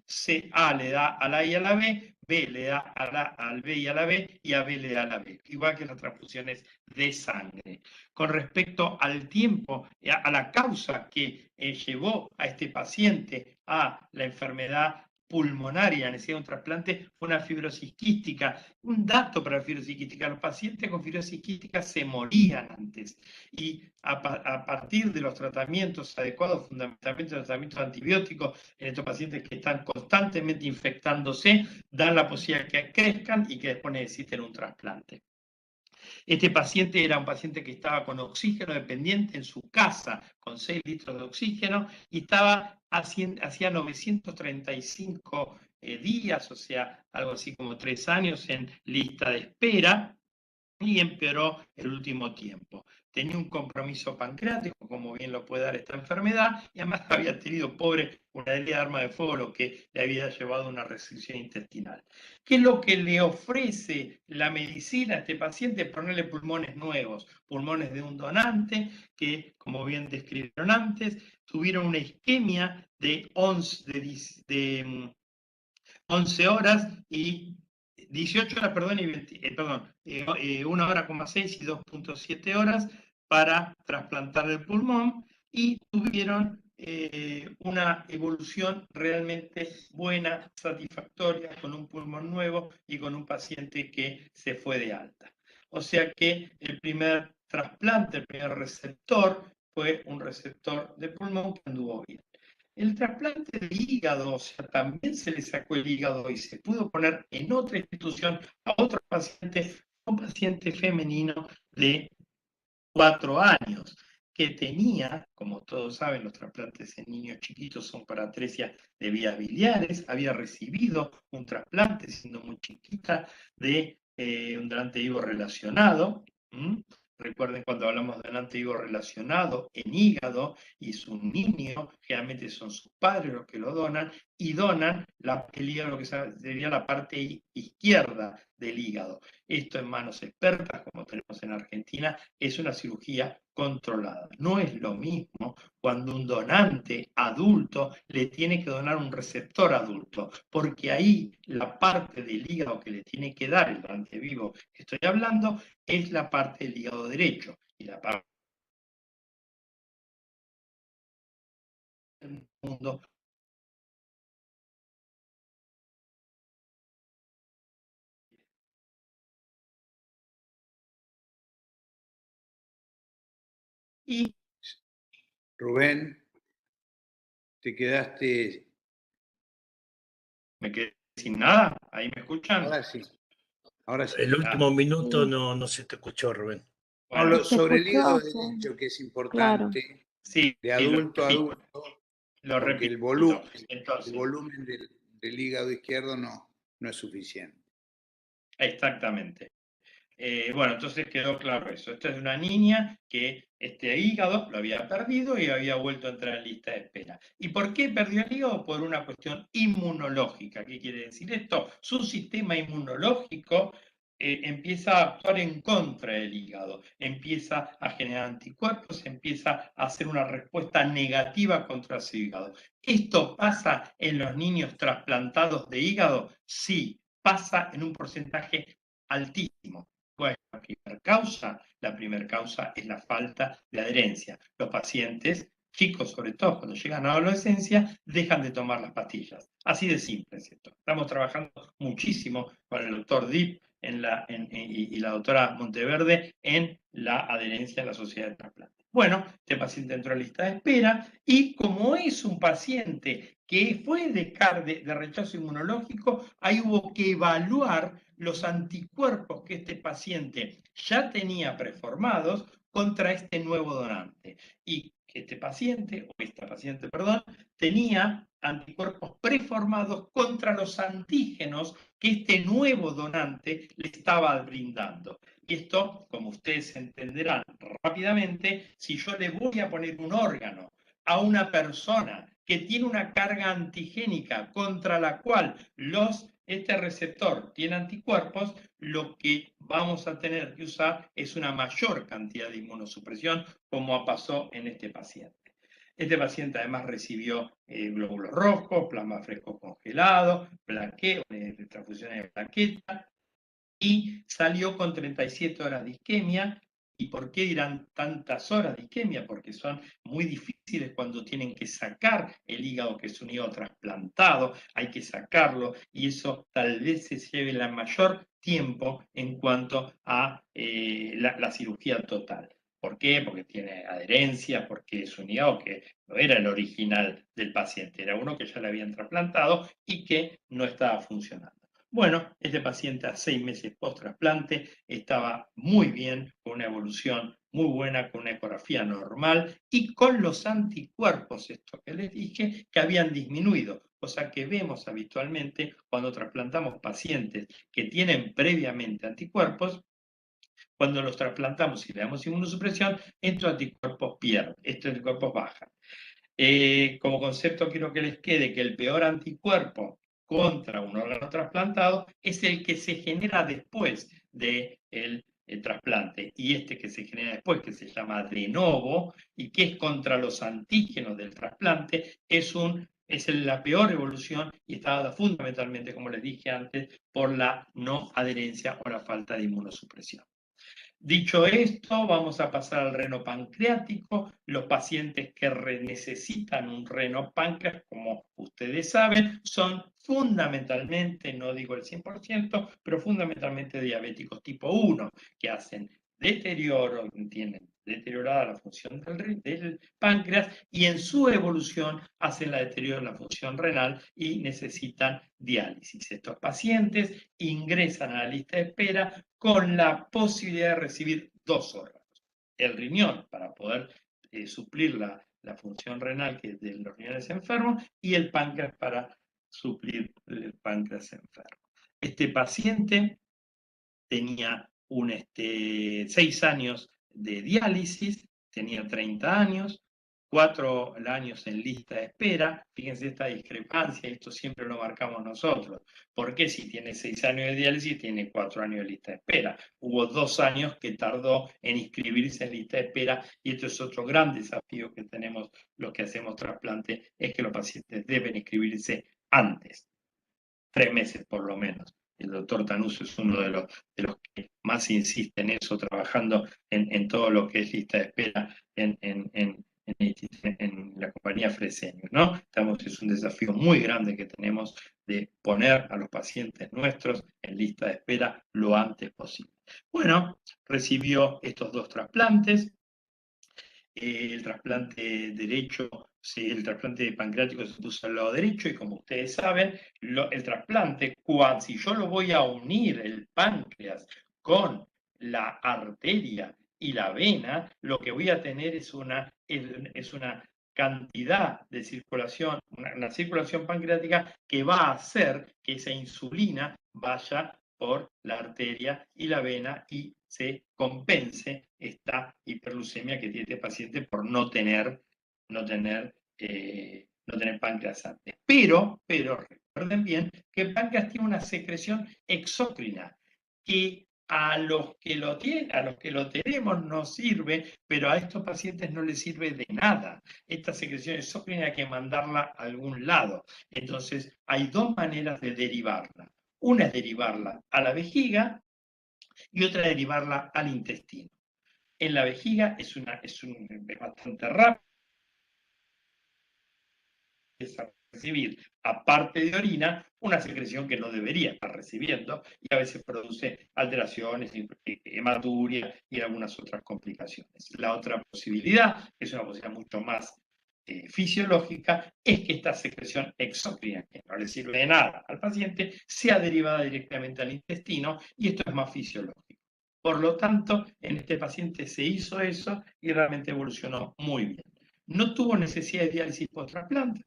A le da a la A y a la B, B le da al B y a la B, y a B le da a la B. Igual que las transfusiones de sangre. Con respecto al tiempo, a la causa que llevó a este paciente a la enfermedad pulmonaria, la necesidad de un trasplante, fue una fibrosis quística. Un dato para la fibrosis quística: los pacientes con fibrosis quística se morían antes, y a partir de los tratamientos adecuados, fundamentalmente los tratamientos antibióticos, en estos pacientes que están constantemente infectándose, dan la posibilidad de que crezcan y que después necesiten un trasplante. Este paciente era un paciente que estaba con oxígeno dependiente en su casa, con 6 litros de oxígeno, y hacía 935 días, o sea, algo así como 3 años en lista de espera, y empeoró el último tiempo. Tenía un compromiso pancreático, como bien lo puede dar esta enfermedad, y además había tenido, pobre, una herida de arma de fuego, lo que le había llevado a una restricción intestinal. ¿Qué es lo que le ofrece la medicina a este paciente? Ponerle pulmones nuevos, pulmones de un donante que, como bien describieron antes, tuvieron una isquemia de 11 horas y 18 horas, perdón, y 1 hora, 6 y 2.7 horas para trasplantar el pulmón, y tuvieron una evolución realmente buena, satisfactoria, con un pulmón nuevo y con un paciente que se fue de alta. O sea que el primer trasplante, el primer receptor, fue un receptor de pulmón que anduvo bien. El trasplante de hígado, o sea, también se le sacó el hígado y se pudo poner en otra institución a otro paciente, un paciente femenino de 4 años, que tenía, como todos saben, los trasplantes en niños chiquitos son para atresia de vías biliares, había recibido un trasplante siendo muy chiquita de un donante vivo relacionado. Recuerden cuando hablamos de donante vivo relacionado en hígado, y es un niño, generalmente son sus padres los que lo donan, y donan el hígado, que sería la parte izquierda del hígado. Esto en manos expertas, como tenemos en Argentina, es una cirugía controlada. No es lo mismo cuando un donante adulto le tiene que donar un receptor adulto, porque ahí la parte del hígado que le tiene que dar el donante vivo que estoy hablando es la parte del hígado derecho, y la parte del mundo. Y Rubén, te quedaste. me quedé sin nada. ¿Ahí me escuchan? Ahora sí. Ahora sí. El último minuto Sí. no se te escuchó, Rubén. No, Bueno, Se sobre el hígado escuchó, derecho, que es claro. importante, sí, de sí, adulto a adulto, lo porque el repito. volumen Entonces, del hígado izquierdo no es suficiente. exactamente. Bueno, entonces quedó claro eso. Esta es una niña que este hígado lo había perdido y había vuelto a entrar en lista de espera. ¿Y por qué perdió el hígado? Por una cuestión inmunológica. ¿Qué quiere decir esto? Su sistema inmunológico empieza a actuar en contra del hígado, empieza a generar anticuerpos, empieza a hacer una respuesta negativa contra su hígado. ¿Esto pasa en los niños trasplantados de hígado? Sí, pasa en un porcentaje altísimo. ¿Cuál es la primera causa es la falta de adherencia. Los pacientes, chicos sobre todo, cuando llegan a la adolescencia, dejan de tomar las pastillas. Así de simple es esto. Estamos trabajando muchísimo con el doctor Dip y la doctora Monteverde en la adherencia a la sociedad de trasplante. Bueno, este paciente entró en lista de espera y como es un paciente que fue de rechazo inmunológico, ahí hubo que evaluar los anticuerpos que este paciente ya tenía preformados contra este nuevo donante. Y que este paciente, o esta paciente, perdón, tenía anticuerpos preformados contra los antígenos que este nuevo donante le estaba brindando. Y esto, como ustedes entenderán rápidamente, si yo le voy a poner un órgano a una persona que tiene una carga antigénica contra la cual este receptor tiene anticuerpos, lo que vamos a tener que usar es una mayor cantidad de inmunosupresión, como pasó en este paciente. Este paciente además recibió glóbulos rojos, plasma fresco congelado, transfusiones de plaqueta, y salió con 37 horas de isquemia. ¿Y por qué dirán tantas horas de isquemia? Porque son muy difíciles cuando tienen que sacar el hígado, que es un hígado trasplantado, hay que sacarlo, y eso tal vez se lleve el mayor tiempo en cuanto a la cirugía total. ¿Por qué? Porque tiene adherencia, porque es un hígado que no era el original del paciente, era uno que ya le habían trasplantado y que no estaba funcionando. Bueno, este paciente a 6 meses post-trasplante estaba muy bien, con una evolución muy buena, con una ecografía normal y con los anticuerpos, esto que les dije, que habían disminuido, cosa que vemos habitualmente cuando trasplantamos pacientes que tienen previamente anticuerpos. Cuando los trasplantamos y le damos inmunosupresión, estos anticuerpos pierden, estos anticuerpos bajan. Como concepto quiero que les quede que el peor anticuerpo contra un órgano trasplantado es el que se genera después del trasplante, y este que se genera después, que se llama de novo y que es contra los antígenos del trasplante, es la peor evolución y está dada fundamentalmente, como les dije antes, por la no adherencia o la falta de inmunosupresión. Dicho esto, vamos a pasar al reno pancreático. Los pacientes que necesitan un reno páncreas, como ustedes saben, son fundamentalmente, no digo el 100%, pero fundamentalmente diabéticos tipo 1, que hacen deterioro, tienen deteriorada la función del páncreas y en su evolución hacen la deterioro de la función renal y necesitan diálisis. Estos pacientes ingresan a la lista de espera con la posibilidad de recibir 2 órganos. El riñón para poder suplir la función renal que es de los riñones enfermos y el páncreas para suplir el páncreas enfermo. Este paciente tenía 6 años de diálisis, tenía 30 años, 4 años en lista de espera. Fíjense esta discrepancia, esto siempre lo marcamos nosotros. ¿Por qué si tiene 6 años de diálisis tiene 4 años de lista de espera? Hubo 2 años que tardó en inscribirse en lista de espera y esto es otro gran desafío que tenemos los que hacemos trasplante, es que los pacientes deben inscribirse antes, 3 meses por lo menos. El doctor Tanuso es uno de los que más insiste en eso, trabajando en todo lo que es lista de espera en la compañía Fresenius, ¿no? Es un desafío muy grande que tenemos de poner a los pacientes nuestros en lista de espera lo antes posible. Bueno, recibió estos 2 trasplantes. El trasplante derecho, el trasplante pancreático se puso al lado derecho y como ustedes saben, el trasplante, si yo lo voy a unir el páncreas con la arteria y la vena, lo que voy a tener es una cantidad de circulación, una circulación pancreática que va a hacer que esa insulina vaya por la arteria y la vena y se compense esta hiperglucemia que tiene este paciente por no tener páncreas antes. Pero recuerden bien que el páncreas tiene una secreción exócrina que a los que lo tenemos nos sirve, pero a estos pacientes no les sirve de nada. Esta secreción exócrina hay que mandarla a algún lado. Entonces, hay 2 maneras de derivarla. Una es derivarla a la vejiga y otra es derivarla al intestino. En la vejiga es bastante rápido, es a recibir, aparte de orina, una secreción que no debería estar recibiendo y a veces produce alteraciones, hematuria y algunas otras complicaciones. La otra posibilidad, que es una posibilidad mucho más fisiológica, es que esta secreción exócrina, que no le sirve de nada al paciente, sea derivada directamente al intestino y esto es más fisiológico. Por lo tanto, en este paciente se hizo eso y realmente evolucionó muy bien. No tuvo necesidad de diálisis post-trasplante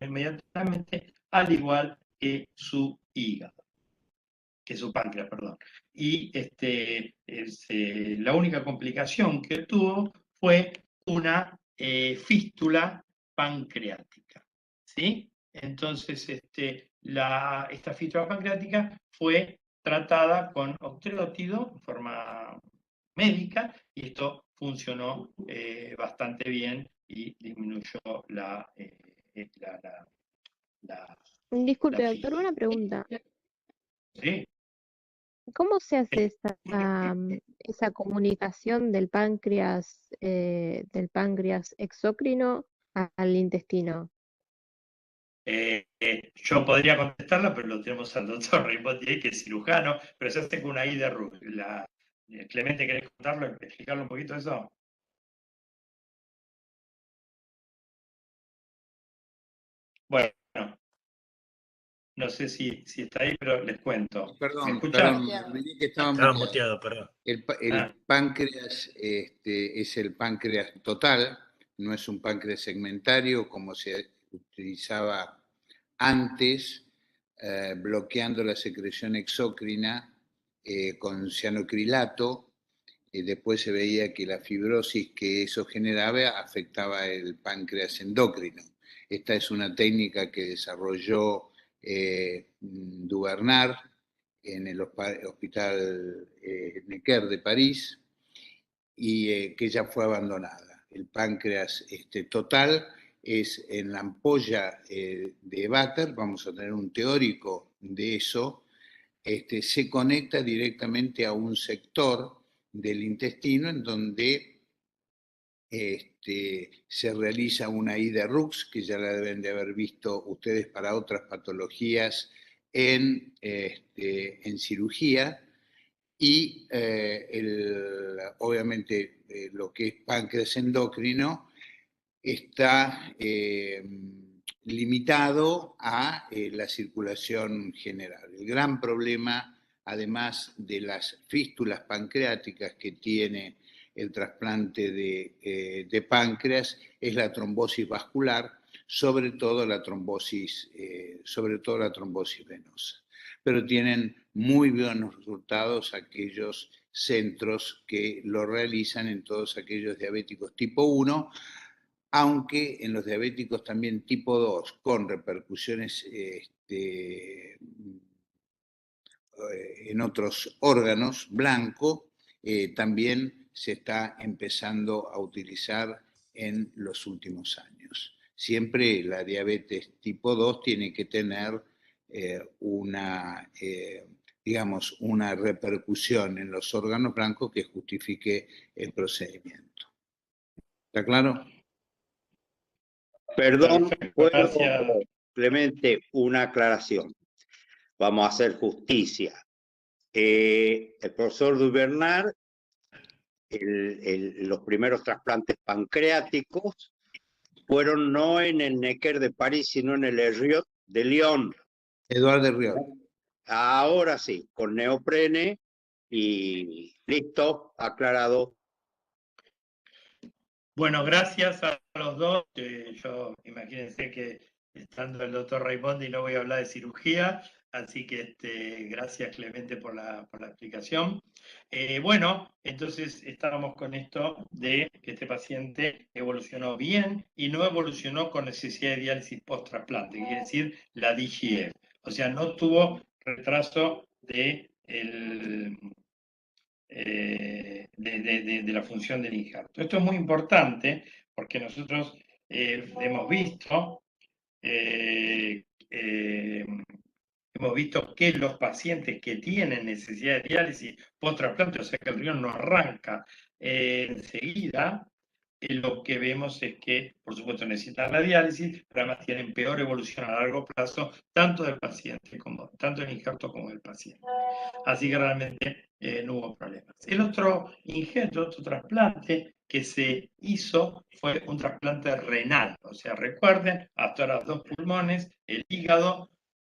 inmediatamente, al igual que su hígado, que su páncreas, perdón. Y la única complicación que tuvo fue una fístula pancreática, ¿sí? Entonces, esta fístula pancreática fue tratada con octreótido en forma médica y esto funcionó bastante bien y disminuyó la Disculpe, la doctor, una pregunta. sí. ¿Cómo se hace esa comunicación del páncreas exócrino al intestino? Yo podría contestarla, pero lo tenemos al doctor Ripotier, que es cirujano, pero se hace con una I de Rubio. Clemente, ¿querés contarlo, explicarlo un poquito eso? Bueno, no sé si está ahí, pero les cuento. ¿Me Perdón, escuchan? me olvidé que estaba Estaba muteado. muteado, perdón. El páncreas es el páncreas total, no es un páncreas segmentario como se utilizaba antes, bloqueando la secreción exócrina con cianocrilato. Después se veía que la fibrosis que eso generaba afectaba el páncreas endocrino. Esta es una técnica que desarrolló Duvernard en el Hospital Necker de París y que ya fue abandonada. El páncreas total es en la ampolla de Vater, vamos a tener un teórico de eso, se conecta directamente a un sector del intestino en donde se realiza una ida Rux, que ya la deben de haber visto ustedes para otras patologías en cirugía, y obviamente lo que es páncreas endocrino está limitado a la circulación general. El gran problema, además de las fístulas pancreáticas que tiene el trasplante de páncreas, es la trombosis vascular, sobre todo la trombosis venosa. Pero tienen muy buenos resultados aquellos centros que lo realizan en todos aquellos diabéticos tipo 1, aunque en los diabéticos también tipo 2, con repercusiones en otros órganos, blanco, también se está empezando a utilizar en los últimos años. Siempre la diabetes tipo 2 tiene que tener digamos, una repercusión en los órganos blancos que justifique el procedimiento. ¿Está claro? Perdón, Perfecto, puedo, gracias. Clemente, una aclaración. Vamos a hacer justicia. El profesor Dubernard, los primeros trasplantes pancreáticos fueron no en el Necker de París, sino en el Herriot de Lyon. Eduardo Herriot. Ahora sí, con neoprene y listo, aclarado. Bueno, gracias a los dos. Yo imagínense que estando el doctor Raimondi no voy a hablar de cirugía, así que gracias Clemente por la explicación. Bueno, entonces estábamos con esto de que este paciente evolucionó bien y no evolucionó con necesidad de diálisis post-trasplante, quiere decir la DGF. O sea, no tuvo retraso de la función del injerto. Esto es muy importante porque nosotros hemos visto que los pacientes que tienen necesidad de diálisis post-trasplante, o sea que el riñón no arranca enseguida, lo que vemos es que, por supuesto, necesitan la diálisis, pero además tienen peor evolución a largo plazo, tanto del paciente, tanto el injerto como del paciente. Así que realmente no hubo problemas. El otro injerto, otro trasplante que se hizo fue un trasplante renal. O sea, recuerden, hasta ahora 2 pulmones, el hígado,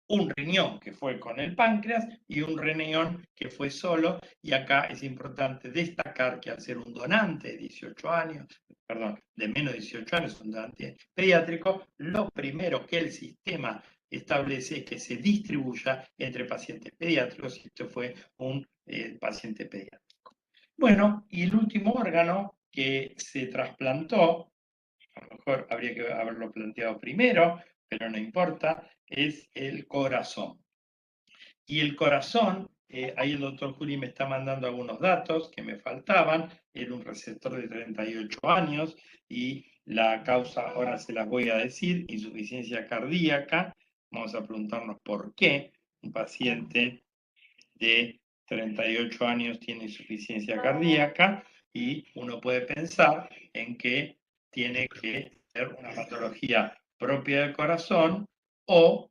un riñón que fue con el páncreas y un riñón que fue solo. Y acá es importante destacar que al ser un donante de 18 años, perdón, de menos de 18 años, un donante pediátrico, lo primero que el sistema establece es que se distribuya entre pacientes pediátricos, y esto fue un paciente pediátrico. Bueno, y el último órgano que se trasplantó, a lo mejor habría que haberlo planteado primero, pero no importa, es el corazón. Y el corazón, ahí el doctor Juli me está mandando algunos datos que me faltaban, era un receptor de 38 años y la causa ahora se las voy a decir, insuficiencia cardíaca. Vamos a preguntarnos por qué un paciente de 38 años tiene insuficiencia cardíaca, y uno puede pensar en que tiene que ser una patología propia del corazón o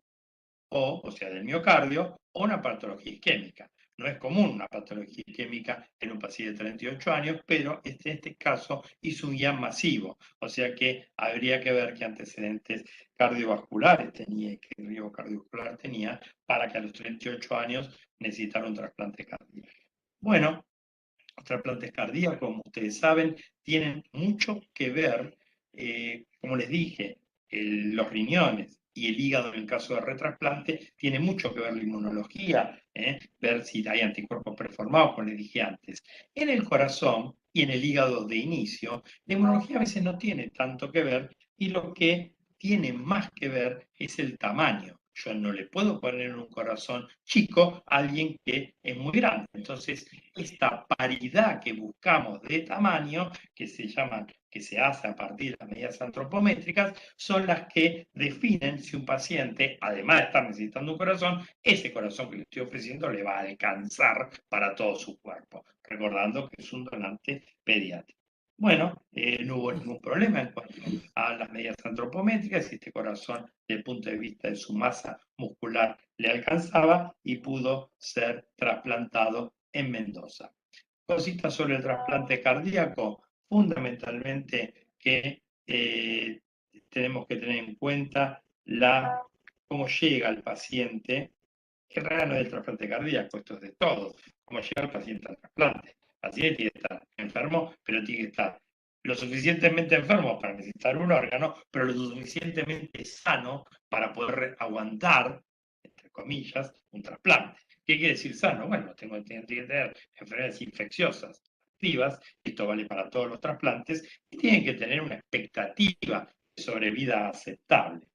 sea, del miocardio, o una patología isquémica. No es común una patología isquémica en un paciente de 38 años, pero en este caso hizo un IAM masivo, o sea que habría que ver qué antecedentes cardiovasculares tenía y qué riesgo cardiovascular tenía para que a los 38 años necesitara un trasplante cardíaco. Bueno, los trasplantes cardíacos, como ustedes saben, tienen mucho que ver, como les dije, los riñones y el hígado en el caso de retrasplante, tiene mucho que ver la inmunología, ver si hay anticuerpos preformados, como les dije antes. En el corazón y en el hígado de inicio, la inmunología a veces no tiene tanto que ver, y lo que tiene más que ver es el tamaño. Yo no le puedo poner en un corazón chico a alguien que es muy grande. Entonces, esta paridad que buscamos de tamaño, que se hace a partir de las medidas antropométricas, son las que definen si un paciente, además de estar necesitando un corazón, ese corazón que le estoy ofreciendo le va a alcanzar para todo su cuerpo, recordando que es un donante pediátrico. Bueno, no hubo ningún problema en cuanto a las medidas antropométricas, y este corazón, desde el punto de vista de su masa muscular, le alcanzaba y pudo ser trasplantado en Mendoza. Cositas sobre el trasplante cardíaco, fundamentalmente que tenemos que tener en cuenta cómo llega el paciente, que en realidad no es el trasplante cardíaco, esto es de todo, cómo llega el paciente al trasplante. El paciente tiene que estar enfermo, pero tiene que estar lo suficientemente enfermo para necesitar un órgano, pero lo suficientemente sano para poder aguantar, entre comillas, un trasplante. ¿Qué quiere decir sano? Bueno, tiene que tener enfermedades infecciosas activas, esto vale para todos los trasplantes, y tienen que tener una expectativa de sobrevida aceptable.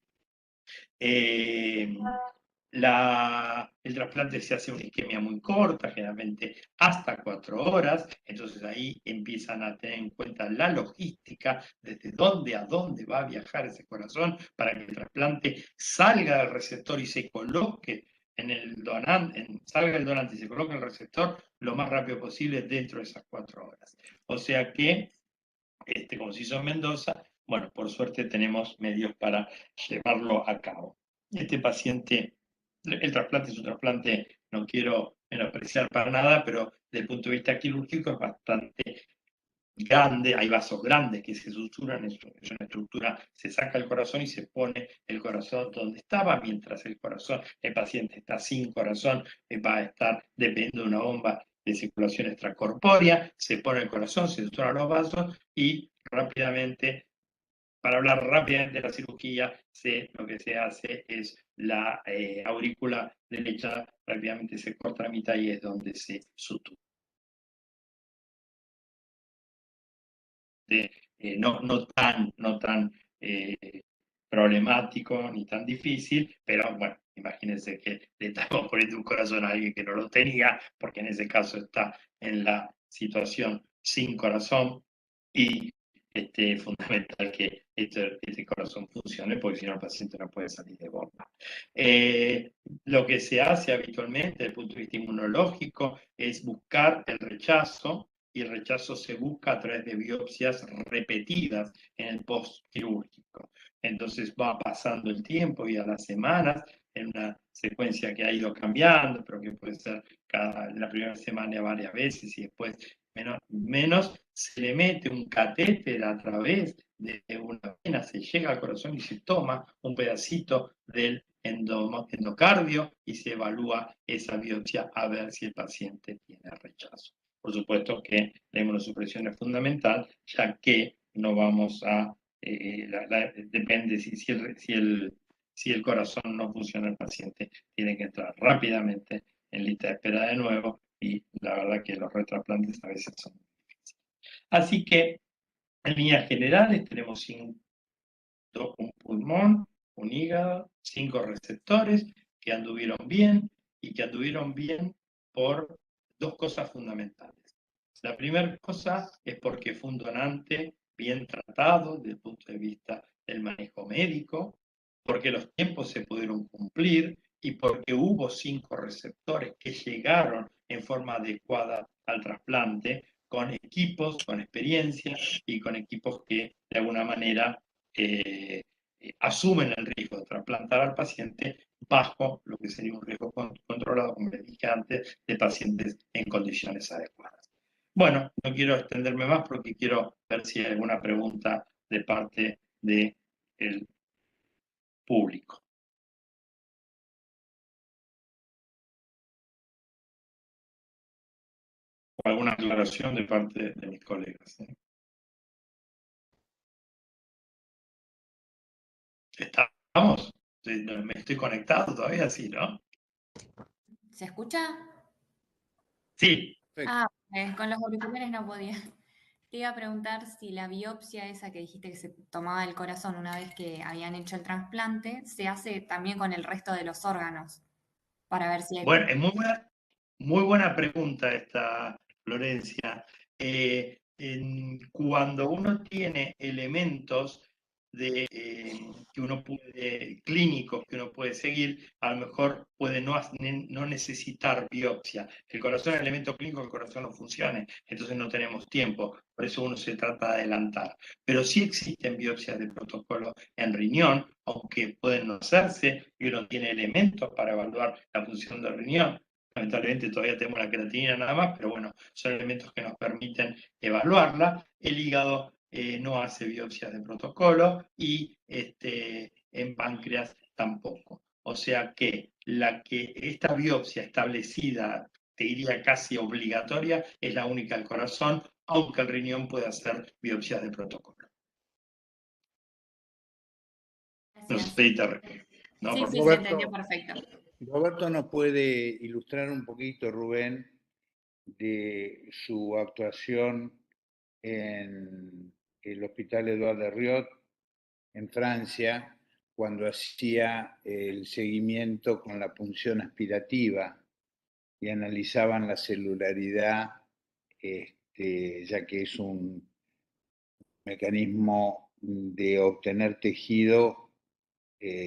El trasplante se hace una isquemia muy corta, generalmente hasta 4 horas, entonces ahí empiezan a tener en cuenta la logística, desde dónde a dónde va a viajar ese corazón para que el trasplante salga del receptor y se coloque en el donante, salga el donante y se coloque en el receptor lo más rápido posible dentro de esas 4 horas. O sea que, como se hizo en Mendoza, bueno, por suerte tenemos medios para llevarlo a cabo. Este paciente, el trasplante es un trasplante, no quiero menospreciar para nada, pero desde el punto de vista quirúrgico es bastante grande, hay vasos grandes que se suturan, es una estructura, se saca el corazón y se pone el corazón donde estaba, mientras el paciente está sin corazón, va a estar dependiendo de una bomba de circulación extracorpórea, se pone el corazón, se suturan los vasos y rápidamente, para hablar rápidamente de la cirugía, lo que se hace es la aurícula derecha, rápidamente se corta la mitad y es donde se sutura. No tan problemático ni tan difícil, pero bueno, imagínense que le estamos poniendo un corazón a alguien que no lo tenía, porque en ese caso está en la situación sin corazón y es fundamental que este corazón funcione, porque si no el paciente no puede salir de bomba. Lo que se hace habitualmente desde el punto de vista inmunológico es buscar el rechazo, y el rechazo se busca a través de biopsias repetidas en el postquirúrgico. Entonces va pasando el tiempo y a las semanas, en una secuencia que ha ido cambiando, pero que puede ser la primera semana varias veces y después menos, se le mete un catéter a través de una vena, se llega al corazón y se toma un pedacito del endocardio y se evalúa esa biopsia a ver si el paciente tiene rechazo. Por supuesto que la inmunosupresión es fundamental, ya que no vamos a, depende si el corazón no funciona, el paciente tiene que entrar rápidamente en lista de espera de nuevo, y la verdad que los retrasplantes a veces son difíciles. Así que, en líneas generales, tenemos un pulmón, un hígado, 5 receptores que anduvieron bien, y que anduvieron bien por 2 cosas fundamentales. La primera cosa es porque fue un donante bien tratado desde el punto de vista del manejo médico, porque los tiempos se pudieron cumplir y porque hubo 5 receptores que llegaron en forma adecuada al trasplante, con equipos, con experiencia y con equipos que de alguna manera asumen el riesgo de trasplantar al paciente bajo lo que sería un riesgo controlado, como les dije antes, de pacientes en condiciones adecuadas. Bueno, no quiero extenderme más porque quiero ver si hay alguna pregunta de parte del público. O alguna aclaración de parte de mis colegas. ¿Estamos? ¿Me estoy conectado todavía? Sí, ¿no? ¿Se escucha? Sí. Con los auriculares no podía. Te iba a preguntar si la biopsia esa que dijiste que se tomaba del corazón una vez que habían hecho el trasplante, se hace también con el resto de los órganos, para ver si hay... Bueno, es muy buena pregunta esta, Florencia. Cuando uno tiene elementos que uno clínicos que uno puede seguir, a lo mejor puede no necesitar biopsia. El corazón es un elemento clínico, el corazón no funcione, entonces no tenemos tiempo, por eso uno se trata de adelantar. Pero sí existen biopsias de protocolo en riñón, aunque pueden no hacerse, y uno tiene elementos para evaluar la función del riñón. lamentablemente todavía tenemos la creatinina nada más, pero bueno, son elementos que nos permiten evaluarla. El hígado no hace biopsias de protocolo y en páncreas tampoco. O sea que esta biopsia establecida, te diría casi obligatoria, es la única del corazón, aunque el riñón puede hacer biopsias de protocolo. No sé si te ¿no? Sí, sí, se Roberto, entendió perfecto. Roberto nos puede ilustrar un poquito, Rubén, de su actuación en el Hospital Édouard Herriot, en Francia, cuando hacía el seguimiento con la punción aspirativa y analizaban la celularidad, ya que es un mecanismo de obtener tejido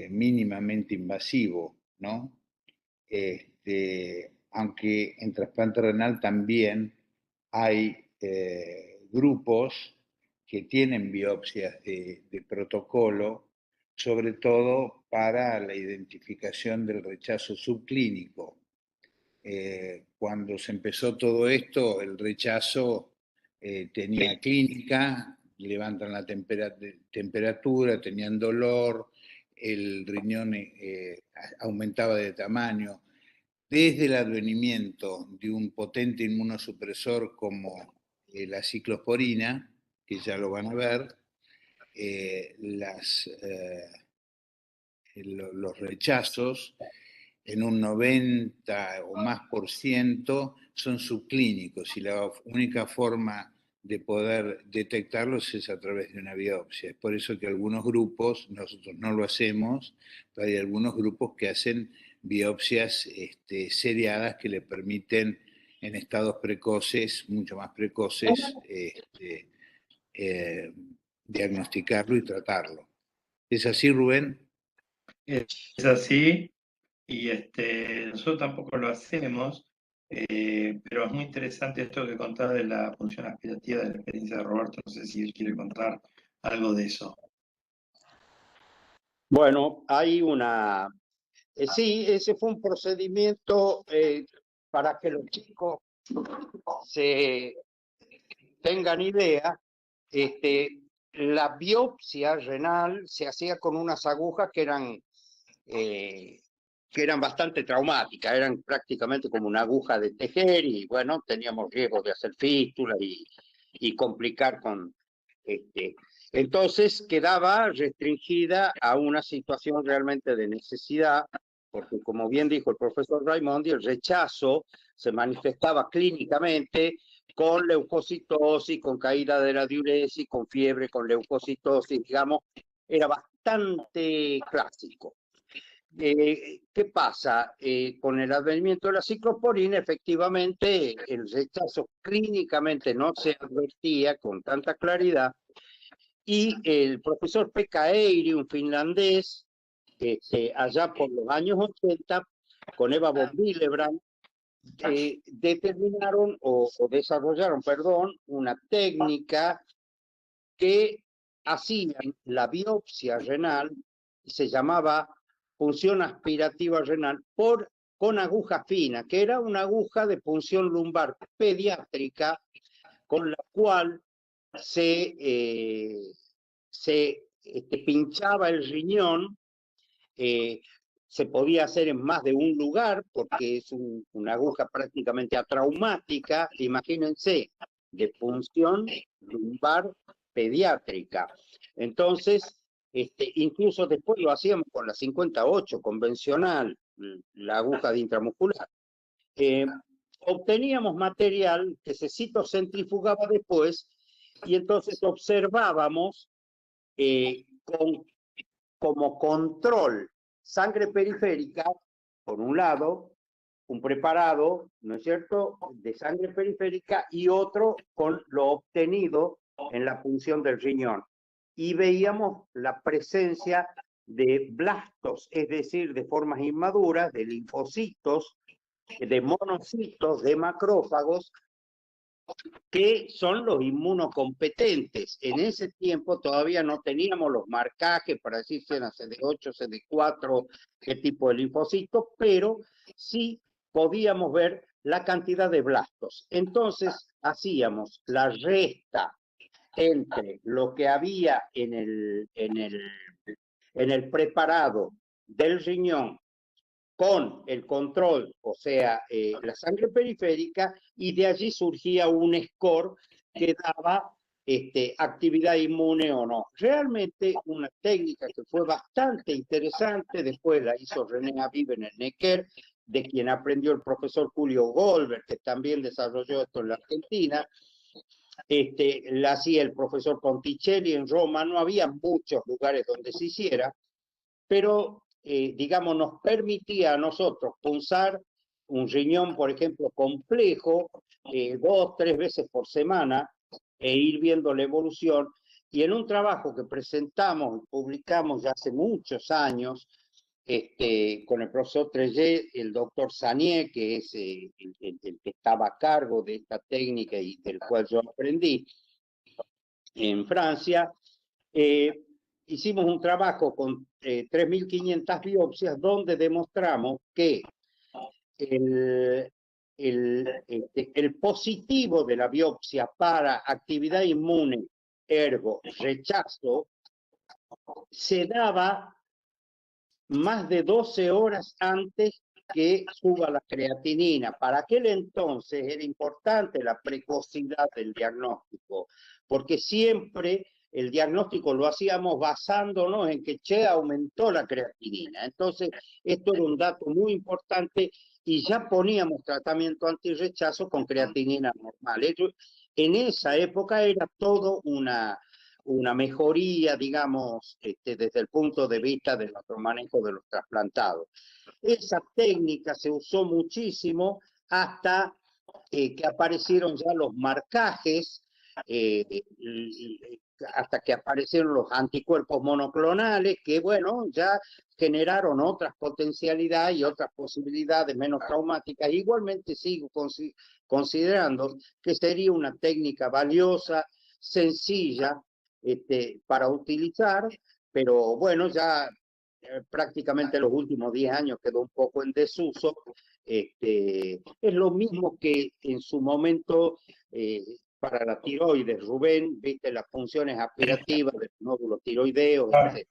mínimamente invasivo, ¿no? Aunque en trasplante renal también hay grupos que tienen biopsias de protocolo, sobre todo para la identificación del rechazo subclínico. Cuando se empezó todo esto, el rechazo tenía clínica, levantan la temperatura, tenían dolor, el riñón aumentaba de tamaño. Desde el advenimiento de un potente inmunosupresor como la ciclosporina, que ya lo van a ver, los rechazos en un 90 o más por ciento son subclínicos y la única forma de poder detectarlos es a través de una biopsia. Es por eso que algunos grupos, nosotros no lo hacemos, pero hay algunos grupos que hacen biopsias seriadas que le permiten en estados precoces, mucho más precoces, diagnosticarlo y tratarlo. ¿Es así, Rubén? Es así, y nosotros tampoco lo hacemos, pero es muy interesante esto que contás de la función aspirativa de la experiencia de Roberto. No sé si él quiere contar algo de eso. Bueno, hay una... sí, ese fue un procedimiento para que los chicos se tengan idea. La biopsia renal se hacía con unas agujas que eran bastante traumáticas, eran prácticamente como una aguja de tejer y bueno, teníamos riesgo de hacer fístula y complicar con... Entonces quedaba restringida a una situación realmente de necesidad, porque como bien dijo el profesor Raimondi, el rechazo se manifestaba clínicamente con leucocitosis, con caída de la diuresis, con fiebre, con leucocitosis, digamos, era bastante clásico. ¿Qué pasa? Con el advenimiento de la ciclosporina, efectivamente, el rechazo clínicamente no se advertía con tanta claridad y el profesor Pekka Eiri, un finlandés, allá por los años 80, con Eva von Willebrand, determinaron o desarrollaron, perdón, una técnica que hacían la biopsia renal, se llamaba punción aspirativa renal, con aguja fina, que era una aguja de punción lumbar pediátrica, con la cual se pinchaba el riñón. Se podía hacer en más de un lugar porque es una aguja prácticamente atraumática, imagínense, de punción lumbar pediátrica. Entonces, incluso después lo hacíamos con la 58 convencional, la aguja de intramuscular. Obteníamos material que se citocentrifugaba después y entonces observábamos como control sangre periférica, por un lado, un preparado, ¿no es cierto?, de sangre periférica y otro con lo obtenido en la punción del riñón. Y veíamos la presencia de blastos, es decir, de formas inmaduras, de linfocitos, de monocitos, de macrófagos, que son los inmunocompetentes. En ese tiempo todavía no teníamos los marcajes para decir si eran CD8, CD4, qué tipo de linfocitos, pero sí podíamos ver la cantidad de blastos. Entonces hacíamos la resta entre lo que había en el preparado del riñón con el control, o sea, la sangre periférica, y de allí surgía un score que daba actividad inmune o no. Realmente una técnica que fue bastante interesante, después la hizo René Aviv en el Necker, de quien aprendió el profesor Julio Goldberg, que también desarrolló esto en la Argentina. La hacía el profesor Ponticelli en Roma. No había muchos lugares donde se hiciera, pero digamos, nos permitía a nosotros punzar un riñón, por ejemplo, complejo, 2, 3 veces por semana, e ir viendo la evolución. Y en un trabajo que presentamos y publicamos ya hace muchos años, con el profesor Trellé, el doctor Sanier, que es el que estaba a cargo de esta técnica y del cual yo aprendí en Francia, hicimos un trabajo con 3.500 biopsias donde demostramos que el positivo de la biopsia para actividad inmune, ergo rechazo, se daba más de 12 horas antes que suba la creatinina. Para aquel entonces era importante la precocidad del diagnóstico, porque siempre el diagnóstico lo hacíamos basándonos en que aumentó la creatinina. Entonces, esto era un dato muy importante y ya poníamos tratamiento antirrechazo con creatinina normal. En esa época era todo una mejoría, digamos, desde el punto de vista de nuestro manejo de los trasplantados. Esa técnica se usó muchísimo hasta que aparecieron ya los marcajes, hasta que aparecieron los anticuerpos monoclonales, que bueno, ya generaron otras potencialidades y otras posibilidades menos traumáticas. Igualmente sigo considerando que sería una técnica valiosa, sencilla, para utilizar, pero bueno, ya prácticamente los últimos 10 años quedó un poco en desuso. Es lo mismo que en su momento para la tiroides, Rubén, viste las funciones aspirativas del nódulo tiroideo, etc.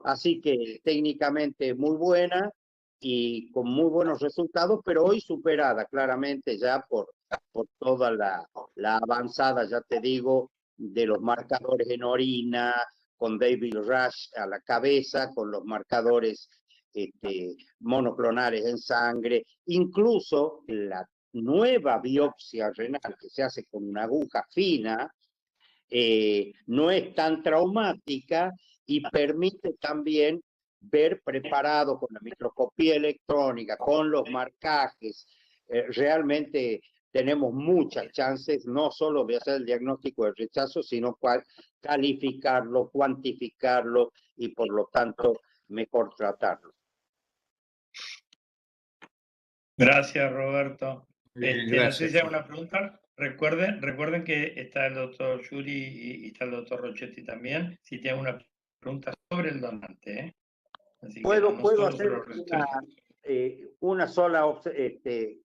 Así que técnicamente muy buena y con muy buenos resultados, pero hoy superada claramente ya por toda la avanzada, ya te digo, de los marcadores en orina, con David Rush a la cabeza, con los marcadores monoclonales en sangre, incluso la nueva biopsia renal que se hace con una aguja fina, no es tan traumática y permite también ver preparado con la microscopía electrónica, con los marcajes, realmente tenemos muchas chances no solo de hacer el diagnóstico de rechazo, sino calificarlo, cuantificarlo y por lo tanto mejor tratarlo. Gracias, Roberto. Gracias. No sé si hay una pregunta. Recuerden que está el doctor Yuri y está el doctor Rochetti también, si tienen una pregunta sobre el donante. Así Puedo hacer que una sola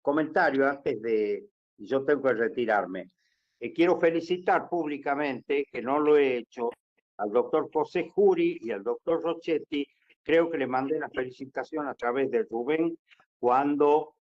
comentario antes de yo tengo que retirarme. Quiero felicitar públicamente, que no lo he hecho, al doctor José Juri y al doctor Rochetti. Creo que le mandé la felicitación a través de Rubén cuando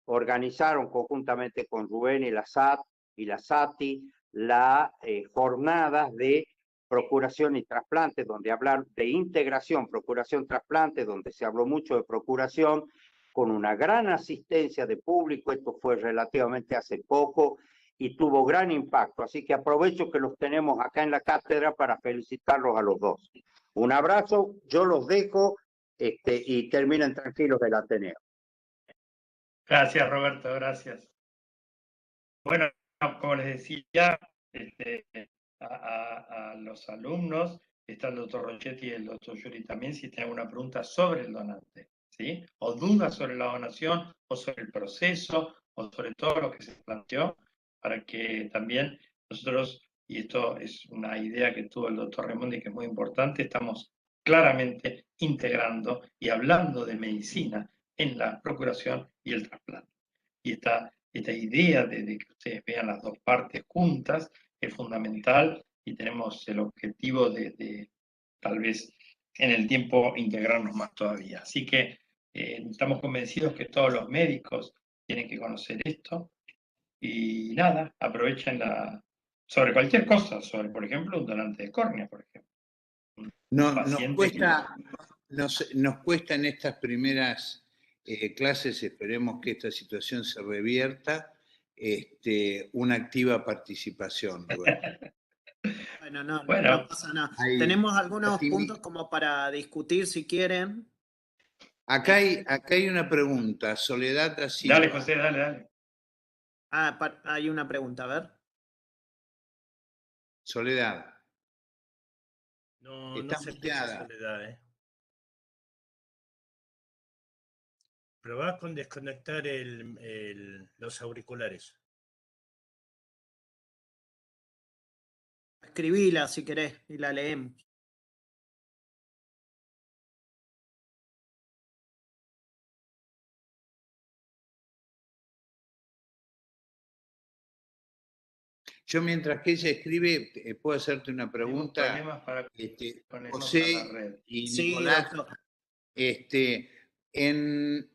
organizaron conjuntamente con Rubén y la SAT y la SATI las jornadas de procuración y trasplante, donde hablar de integración, procuración, trasplante, donde se habló mucho de procuración, con una gran asistencia de público. Esto fue relativamente hace poco y tuvo gran impacto. Así que aprovecho que los tenemos acá en la cátedra para felicitarlos a los dos. Un abrazo, yo los dejo y terminen tranquilos del Ateneo. Gracias, Roberto, gracias. Bueno, como les decía, a los alumnos, está el doctor Rochetti y el doctor Yuri también, si tienen alguna pregunta sobre el donante, ¿sí? O dudas sobre la donación, o sobre el proceso, o sobre todo lo que se planteó, para que también nosotros, y esto es una idea que tuvo el doctor Raimondi que es muy importante, estamos claramente integrando y hablando de medicina en la procuración y el trasplante. Y esta idea de que ustedes vean las dos partes juntas es fundamental y tenemos el objetivo de tal vez en el tiempo integrarnos más todavía. Así que estamos convencidos que todos los médicos tienen que conocer esto y nada, aprovechen sobre cualquier cosa, sobre, por ejemplo, un donante de córnea, por ejemplo. Nos cuesta en estas primeras clases, esperemos que esta situación se revierta, una activa participación. Bueno, no Bueno, pasa nada. Tenemos algunos puntos como para discutir si quieren. Acá hay una pregunta, Soledad da Silva. Dale, José, dale. Hay una pregunta, a ver. Soledad. No Está se escucha Soledad, Probá con desconectar los auriculares. Escribila si querés y la leemos. Yo mientras que ella escribe, puedo hacerte una pregunta. Problemas para José y sí, Nicolás, doctor. en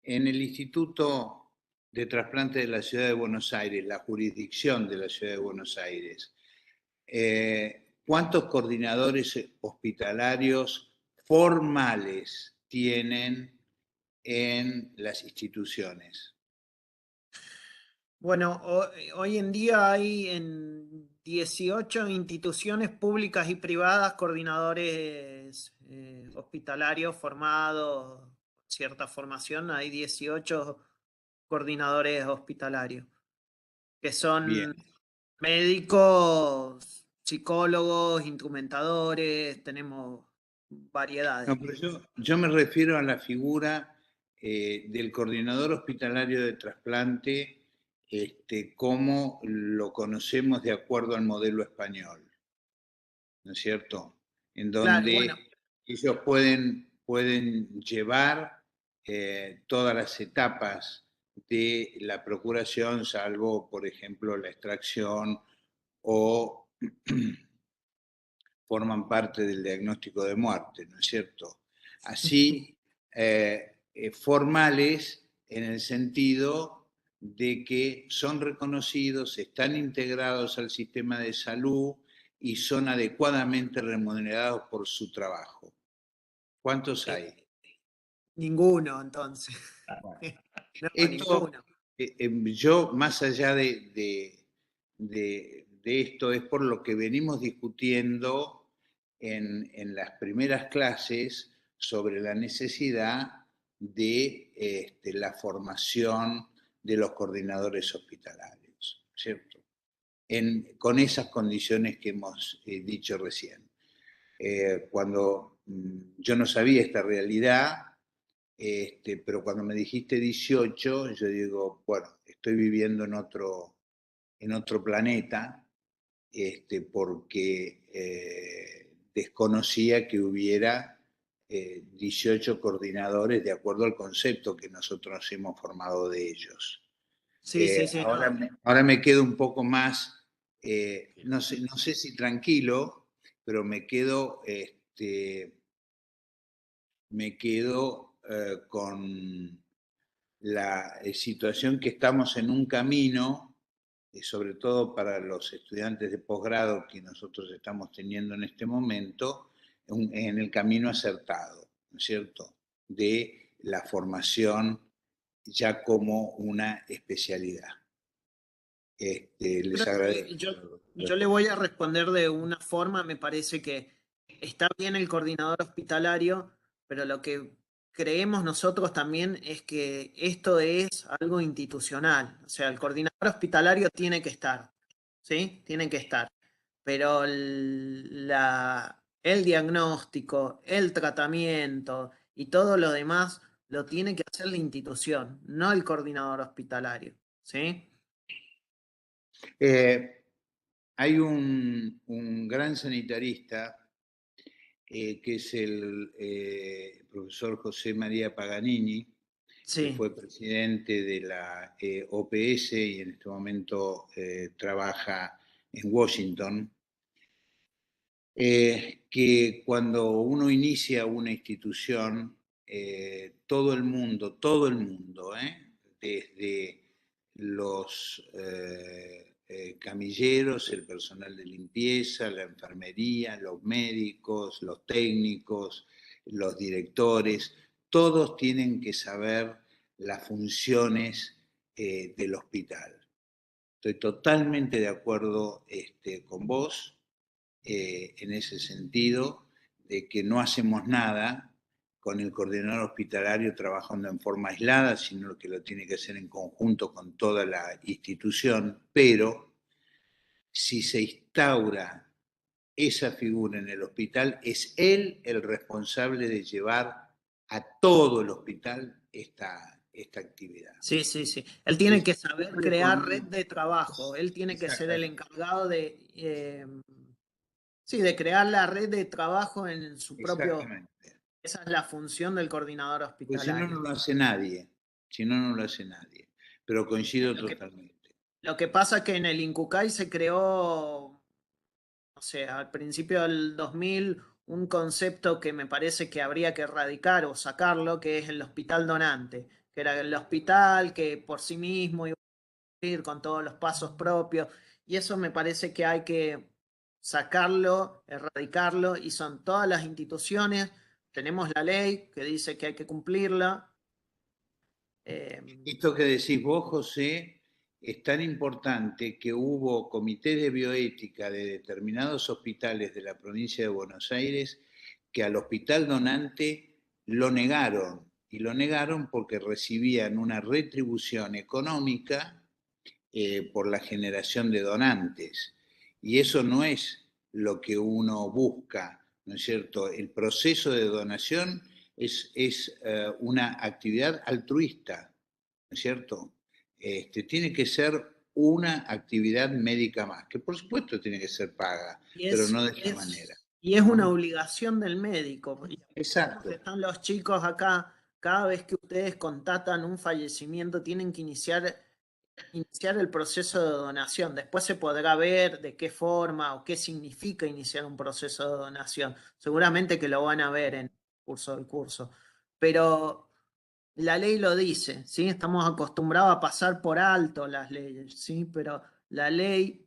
el Instituto de Trasplante de la Ciudad de Buenos Aires, la jurisdicción de la Ciudad de Buenos Aires, ¿cuántos coordinadores hospitalarios formales tienen en las instituciones? Bueno, hoy en día hay en 18 instituciones públicas y privadas coordinadores hospitalarios formados, cierta formación, hay 18 coordinadores hospitalarios, que son Bien. médicos, psicólogos, instrumentadores, tenemos variedades. No, pero yo me refiero a la figura del coordinador hospitalario de trasplante, como lo conocemos de acuerdo al modelo español, ¿no es cierto? En donde Claro, bueno. ellos pueden llevar todas las etapas de la procuración, salvo, por ejemplo, la extracción o forman parte del diagnóstico de muerte, ¿no es cierto? Así, formales en el sentido de que son reconocidos, están integrados al sistema de salud y son adecuadamente remunerados por su trabajo. ¿Cuántos hay? Ninguno, entonces. No, Esto, ninguno. yo, más allá de esto, es por lo que venimos discutiendo en las primeras clases sobre la necesidad de la formación de los coordinadores hospitalarios, ¿cierto? Con esas condiciones que hemos dicho recién. Cuando yo no sabía esta realidad, pero cuando me dijiste 18, yo digo, bueno, estoy viviendo en otro planeta, porque desconocía que hubiera 18 coordinadores de acuerdo al concepto que nosotros hemos formado de ellos. Sí. Ahora me quedo un poco más, no sé si tranquilo, pero me quedo con la situación que estamos en un camino, sobre todo para los estudiantes de posgrado que nosotros estamos teniendo en este momento, en el camino acertado, ¿no es cierto?, de la formación ya como una especialidad. Les agradezco. Yo le voy a responder de una forma, me parece que está bien el coordinador hospitalario, pero lo que creemos nosotros también es que esto es algo institucional. O sea, el coordinador hospitalario tiene que estar, ¿sí? Tiene que estar. Pero el diagnóstico, el tratamiento y todo lo demás lo tiene que hacer la institución, no el coordinador hospitalario, ¿sí? Hay un gran sanitarista que es el profesor José María Paganini, que fue presidente de la OPS y en este momento trabaja en Washington, que cuando uno inicia una institución, todo el mundo, desde los camilleros, el personal de limpieza, la enfermería, los médicos, los técnicos, los directores, todos tienen que saber las funciones del hospital. Estoy totalmente de acuerdo con vos en ese sentido, de que no hacemos nada con el coordinador hospitalario trabajando en forma aislada, sino que lo tiene que hacer en conjunto con toda la institución, pero si se instaura esa figura en el hospital, es él el responsable de llevar a todo el hospital esta actividad. Sí. Él tiene que saber crear red de trabajo. Él tiene que ser el encargado de crear la red de trabajo en su propio. Esa es la función del coordinador hospitalario. Pues si no, no lo hace nadie. Pero coincido totalmente. Lo que pasa es que en el INCUCAI se creó, no sé, al principio del 2000, un concepto que me parece que habría que erradicar o sacarlo, que es el hospital donante, que era el hospital que por sí mismo iba a ir con todos los pasos propios, y eso me parece que hay que sacarlo, erradicarlo, y son todas las instituciones. Tenemos la ley que dice que hay que cumplirla. Esto que decís vos, José, es tan importante que hubo comités de bioética de determinados hospitales de la provincia de Buenos Aires que al hospital donante lo negaron, y lo negaron porque recibían una retribución económica por la generación de donantes. Y eso no es lo que uno busca, ¿no es cierto? El proceso de donación es una actividad altruista, ¿no es cierto? Tiene que ser una actividad médica más, que por supuesto tiene que ser paga, pero no de esa manera. Y es una obligación del médico. Exacto. Están los chicos acá, cada vez que ustedes contatan un fallecimiento, tienen que iniciar el proceso de donación. Después se podrá ver de qué forma o qué significa iniciar un proceso de donación. Seguramente que lo van a ver en el curso del curso. Pero la ley lo dice, ¿sí? Estamos acostumbrados a pasar por alto las leyes, ¿sí? Pero la ley,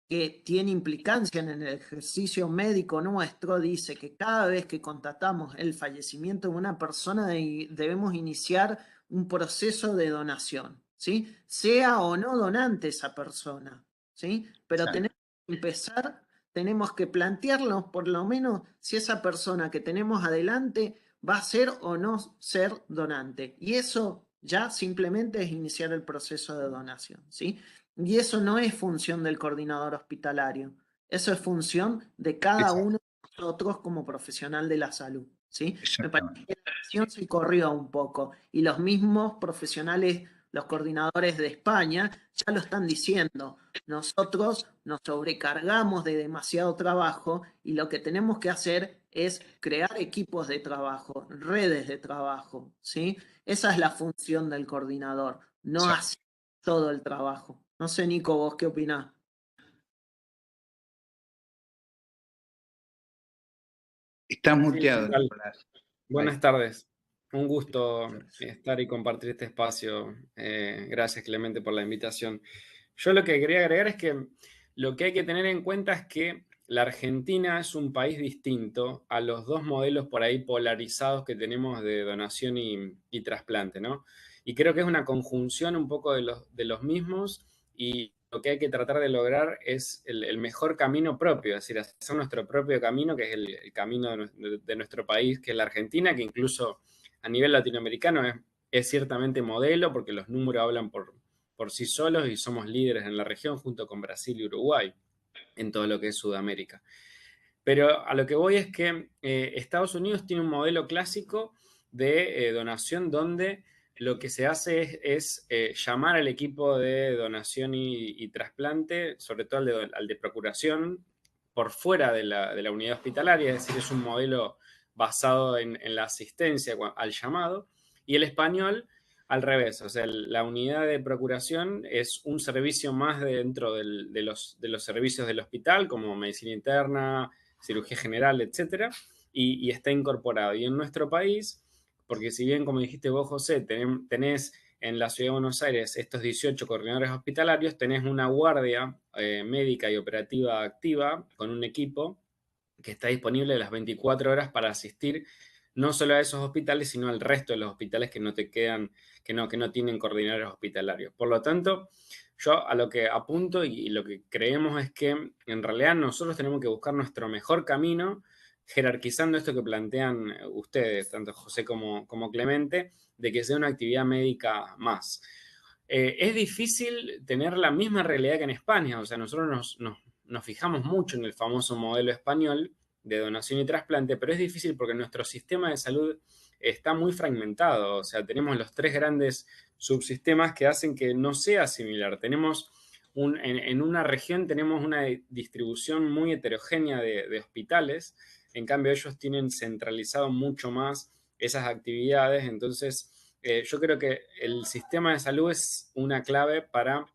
que tiene implicancia en el ejercicio médico nuestro, dice que cada vez que constatamos el fallecimiento de una persona debemos iniciar un proceso de donación, ¿sí? Sea o no donante esa persona, ¿sí? Pero tenemos que empezar, tenemos que plantearnos por lo menos si esa persona que tenemos adelante va a ser o no ser donante. Y eso ya simplemente es iniciar el proceso de donación, ¿sí? Y eso no es función del coordinador hospitalario, eso es función de cada uno de nosotros como profesional de la salud, ¿sí? Me parece que la acción se corrió un poco y los mismos profesionales, los coordinadores de España, ya lo están diciendo. Nosotros nos sobrecargamos de demasiado trabajo y lo que tenemos que hacer es crear equipos de trabajo, redes de trabajo, ¿sí? Esa es la función del coordinador, no hacer todo el trabajo. No sé, Nico, vos qué opinás. Estás muteado, Sí, Nicolás. Buenas tardes. Un gusto estar y compartir este espacio. Gracias, Clemente, por la invitación. Yo lo que quería agregar es que lo que hay que tener en cuenta es que la Argentina es un país distinto a los dos modelos por ahí polarizados que tenemos de donación y trasplante, ¿no? Y creo que es una conjunción un poco de los mismos, y lo que hay que tratar de lograr es el mejor camino propio, es decir, hacer nuestro propio camino, que es el camino de nuestro país, que es la Argentina, que incluso a nivel latinoamericano es ciertamente modelo, porque los números hablan por sí solos y somos líderes en la región junto con Brasil y Uruguay en todo lo que es Sudamérica. Pero a lo que voy es que Estados Unidos tiene un modelo clásico de donación donde lo que se hace es llamar al equipo de donación y trasplante, sobre todo al de procuración, por fuera de la unidad hospitalaria, es decir, es un modelo basado en la asistencia al llamado, Y el español, al revés, o sea, la unidad de procuración es un servicio más dentro de los servicios del hospital, como medicina interna, cirugía general, etcétera, y está incorporado. Y en nuestro país, porque si bien, como dijiste vos, José, tenés en la Ciudad de Buenos Aires estos 18 coordinadores hospitalarios, tenés una guardia médica y operativa activa con un equipo que está disponible las 24 horas para asistir no solo a esos hospitales, sino al resto de los hospitales que no te quedan, que no tienen coordinadores hospitalarios. Por lo tanto, yo a lo que apunto y lo que creemos es que en realidad nosotros tenemos que buscar nuestro mejor camino, jerarquizando esto que plantean ustedes, tanto José como Clemente, de que sea una actividad médica más. Es difícil tener la misma realidad que en España, o sea, nosotros nos fijamos mucho en el famoso modelo español de donación y trasplante, pero es difícil porque nuestro sistema de salud está muy fragmentado, o sea, tenemos los 3 grandes subsistemas que hacen que no sea similar. Tenemos en una región tenemos una distribución muy heterogénea de hospitales, en cambio ellos tienen centralizado mucho más esas actividades, entonces yo creo que el sistema de salud es una clave para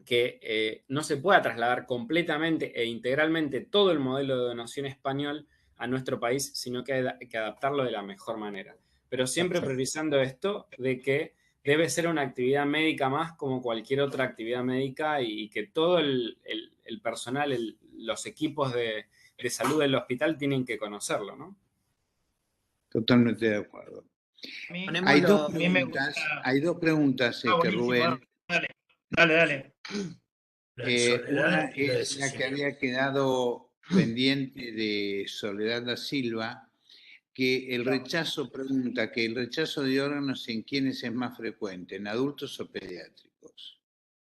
que no se pueda trasladar completamente e integralmente todo el modelo de donación español a nuestro país, sino que hay que adaptarlo de la mejor manera. Pero siempre priorizando esto de que debe ser una actividad médica más como cualquier otra actividad médica y que todo el personal, los equipos de salud del hospital tienen que conocerlo, ¿no? Totalmente de acuerdo. Hay dos preguntas, Rubén. Dale. Una es la que había quedado pendiente de Soledad da Silva, que el rechazo, pregunta, que el rechazo de órganos en quiénes es más frecuente, en adultos o pediátricos.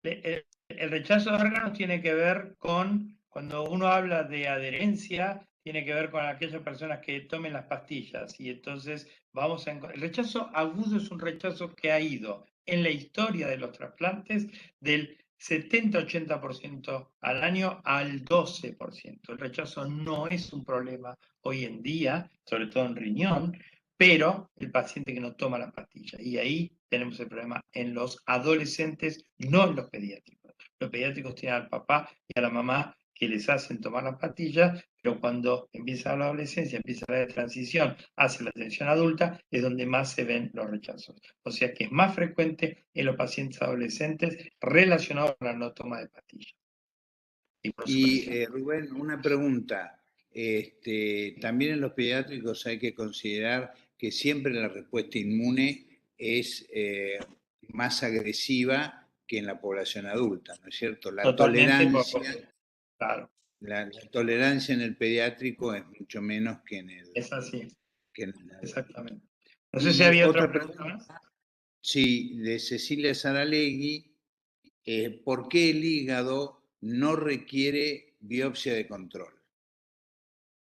El rechazo de órganos tiene que ver con, cuando uno habla de adherencia, tiene que ver con aquellas personas que tomen las pastillas. Y entonces el rechazo agudo es un rechazo que ha ido en la historia de los trasplantes del 70-80% al año al 12%. El rechazo no es un problema hoy en día, sobre todo en riñón, pero el paciente que no toma la pastilla. Y ahí tenemos el problema en los adolescentes, no en los pediátricos. Los pediátricos tienen al papá y a la mamá que les hacen tomar las pastillas, pero cuando empieza la adolescencia, empieza la transición hacia la atención adulta, es donde más se ven los rechazos. O sea que es más frecuente en los pacientes adolescentes relacionados con la no toma de pastillas. Y Rubén, una pregunta. También en los pediátricos hay que considerar que siempre la respuesta inmune es más agresiva que en la población adulta, ¿no es cierto? La tolerancia, claro. La tolerancia en el pediátrico es mucho menos que en el... Es así. Exactamente. No sé si había otra pregunta más. Sí, de Cecilia Saralegui. ¿Por qué el hígado no requiere biopsia de control?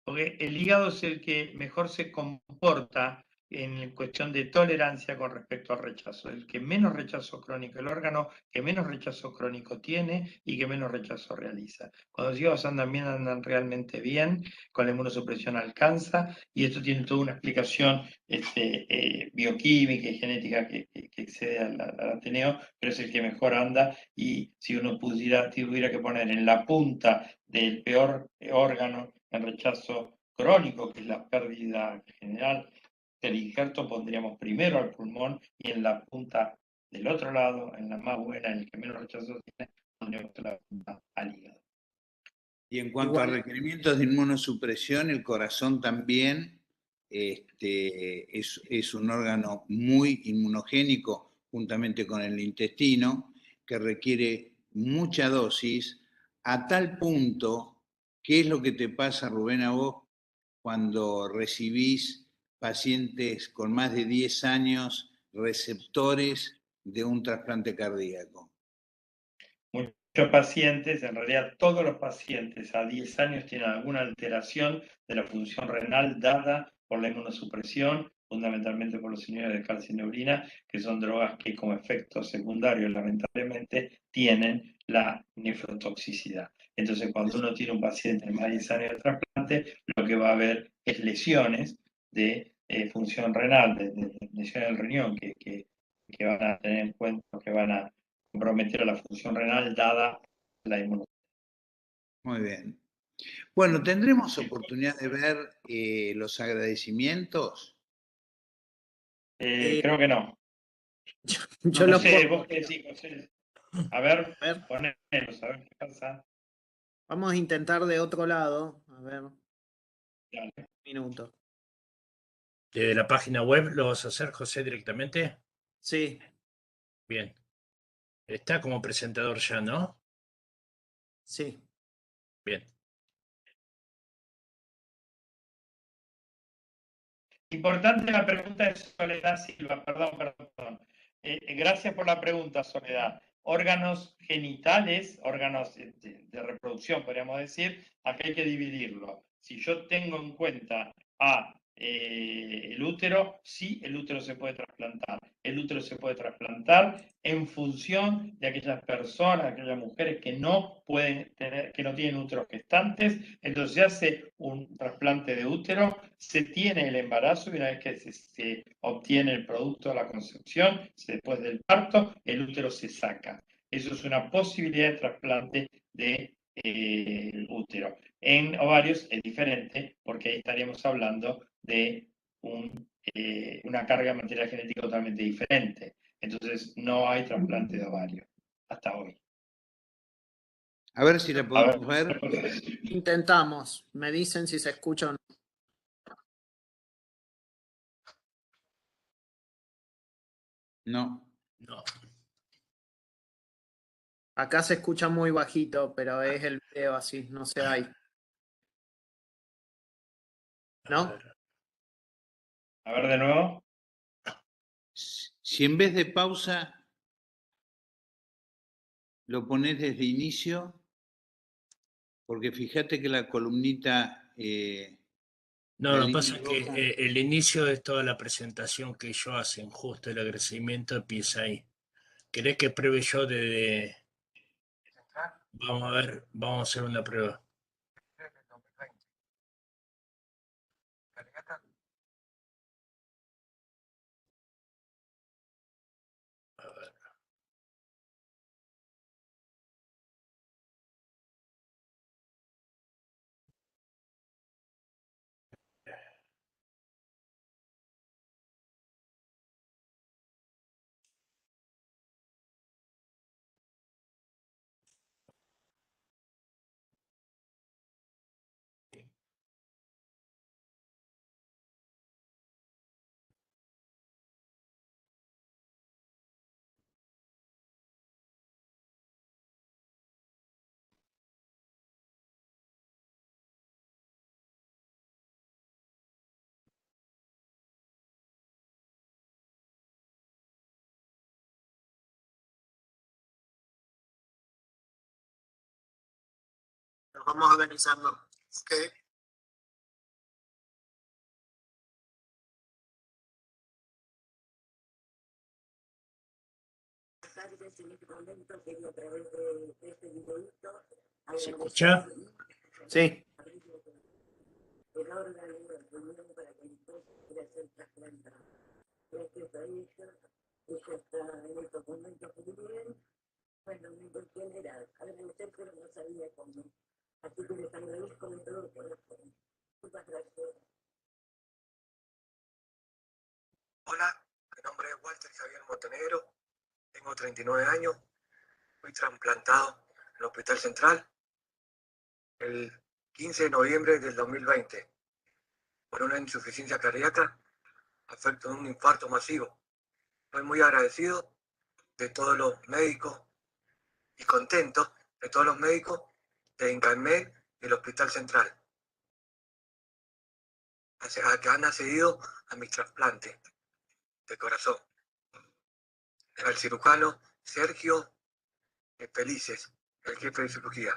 Porque el hígado es el que mejor se comporta en cuestión de tolerancia con respecto al rechazo. El que menos rechazo crónico, el órgano que menos rechazo crónico tiene y que menos rechazo realiza. Cuando los hígados andan bien, andan realmente bien, con la inmunosupresión alcanza, y esto tiene toda una explicación bioquímica y genética que excede al Ateneo, pero es el que mejor anda, y si uno tuviera que poner en la punta del peor órgano en rechazo crónico, que es la pérdida general del injerto, pondríamos primero al pulmón, y en la punta del otro lado, en la más buena, en el que menos rechazo tiene, pondríamos la punta al hígado. Y en cuanto a requerimientos de inmunosupresión, el corazón también es un órgano muy inmunogénico, juntamente con el intestino, que requiere mucha dosis, a tal punto, ¿qué es lo que te pasa, Rubén, a vos cuando recibís pacientes con más de 10 años receptores de un trasplante cardíaco? Muchos pacientes, en realidad todos los pacientes a 10 años tienen alguna alteración de la función renal dada por la inmunosupresión, fundamentalmente por los inhibidores de calcineurina, que son drogas que como efecto secundario lamentablemente tienen la nefrotoxicidad. Entonces cuando uno tiene un paciente de más de 10 años de trasplante, lo que va a haber es lesiones de función renal, de lesión del riñón, que van a tener en cuenta, que van a comprometer a la función renal dada la inmunidad. Muy bien. Bueno, tendremos oportunidad de ver los agradecimientos. Creo que no. Yo No lo sé, puedo. vos qué decís, José. A ver, ponelos, a ver qué pasa. Vamos a intentar de otro lado. A ver, un Dale. minuto. ¿De la página web lo vas a hacer, José, directamente? Sí, Bien. Está como presentador ya, ¿no? sí. Bien. Importante la pregunta de Soledad Silva, perdón. Gracias por la pregunta, Soledad. Órganos genitales, órganos de reproducción, podríamos decir, acá hay que dividirlo. Si yo tengo en cuenta el útero, sí, el útero se puede trasplantar. El útero se puede trasplantar en función de aquellas personas, aquellas mujeres que no pueden tener, que no tienen úteros gestantes. Entonces se hace un trasplante de útero, se tiene el embarazo y una vez que se obtiene el producto de la concepción, después del parto, el útero se saca. Eso es una posibilidad de trasplante de útero. En ovarios es diferente porque ahí estaríamos hablando de una carga de material genético totalmente diferente. Entonces no hay trasplante de ovario hasta hoy. A ver si la podemos ver. Intentamos. Me dicen si se escucha o no. No. No. Acá se escucha muy bajito, pero es el video así, no se hay. ¿No? A ver de nuevo. Si en vez de pausa lo pones desde inicio, porque fíjate que la columnita... No, la lo que línea pasa es roja... que el inicio de toda la presentación que ellos hacen, justo el agradecimiento, empieza ahí. ¿Querés que pruebe yo de... Vamos a ver, vamos a hacer una prueba. A ver. Nos vamos organizando. Ok. ¿Se escucha? Sí. Hola, mi nombre es Walter Javier Montenegro, tengo 39 años, fui trasplantado en el Hospital Central el 15 de noviembre del 2020 por una insuficiencia cardíaca afecto de un infarto masivo. Estoy muy agradecido de todos los médicos y contento de todos los médicos de INCAIMED y del Hospital Central, que han accedido a mis trasplantes de corazón. Al cirujano Sergio Felices, el jefe de cirugía,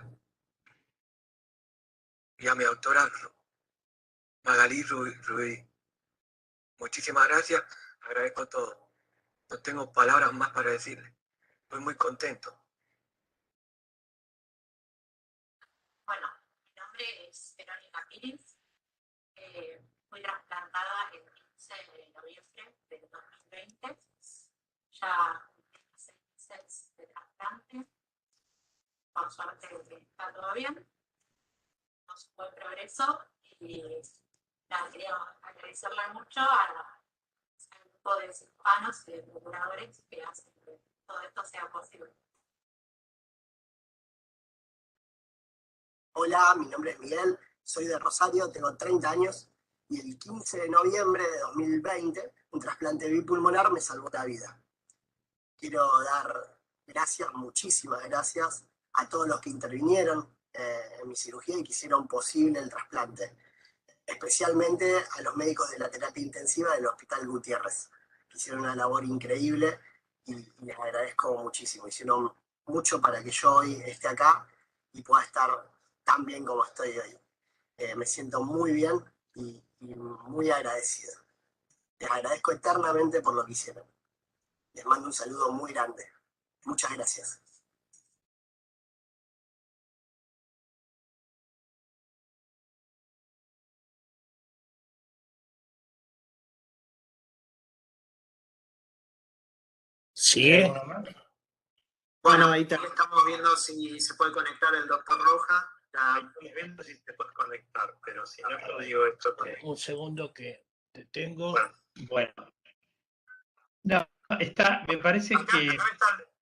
y a mi doctora Magalí Rubí. Muchísimas gracias, agradezco todo. No tengo palabras más para decirle. Estoy muy contento. Bueno, mi nombre es Verónica Pérez. Fui trasplantada el 15 ya 6 de trasplante. Por suerte está todo bien. Nos buen progreso y nada, quería agradecerle mucho al grupo de cirujanos y de procuradores que hacen que todo esto sea posible. Hola, mi nombre es Miguel, soy de Rosario, tengo 30 años y el 15 de noviembre de 2020 un trasplante bipulmonar me salvó la vida. Quiero dar gracias, muchísimas gracias a todos los que intervinieron en mi cirugía y que hicieron posible el trasplante, especialmente a los médicos de la terapia intensiva del Hospital Gutiérrez, que hicieron una labor increíble y les agradezco muchísimo. Hicieron mucho para que yo hoy esté acá y pueda estar tan bien como estoy hoy. Me siento muy bien y muy agradecido. Les agradezco eternamente por lo que hicieron. Les mando un saludo muy grande. Muchas gracias. ¿Sigue? ¿Alguno más? Bueno, ahí también estamos viendo si se puede conectar el doctor Roja. Les vendo si te puedes conectar, pero si no, yo digo esto también. Un segundo que te tengo. Bueno. No, está, me parece que...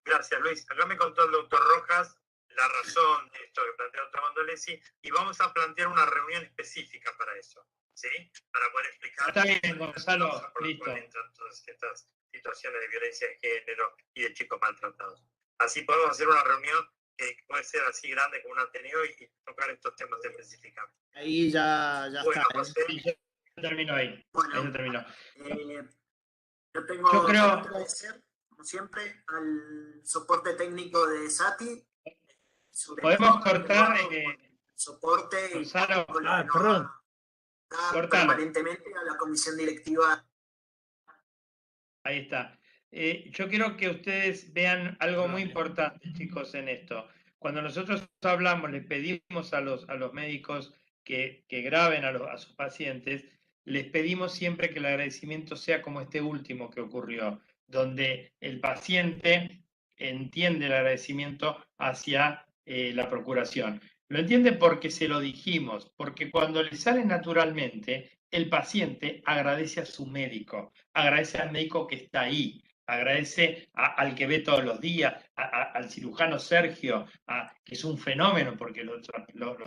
Gracias, Luis. Acá me contó el doctor Rojas la razón de esto que plantea el doctor Mandolesi y vamos a plantear una reunión específica para eso, ¿sí? Para poder explicar... Está bien, Gonzalo, listo. Entran todas estas situaciones de violencia de género y de chicos maltratados. Así podemos hacer una reunión que puede ser así grande como un Ateneo y tocar estos temas específicamente. Ahí ya Bueno, está. José, ya terminó ahí. Bueno, Ahí ya terminó. Yo tengo Yo creo- que agradecer, como siempre, al soporte técnico de Sati. Podemos cortar, soporte y Gonzalo. todo lo Ah, que nos perdón. da Cortalo. permanentemente a la comisión directiva. Ahí está. Yo quiero que ustedes vean algo muy importante, chicos, en esto. Cuando nosotros hablamos, les pedimos a los médicos que graben a sus pacientes, les pedimos siempre que el agradecimiento sea como este último que ocurrió, donde el paciente entiende el agradecimiento hacia la procuración. Lo entiende porque se lo dijimos, porque cuando le sale naturalmente, el paciente agradece a su médico, agradece al médico que está ahí, agradece al que ve todos los días, al cirujano Sergio, que es un fenómeno porque lo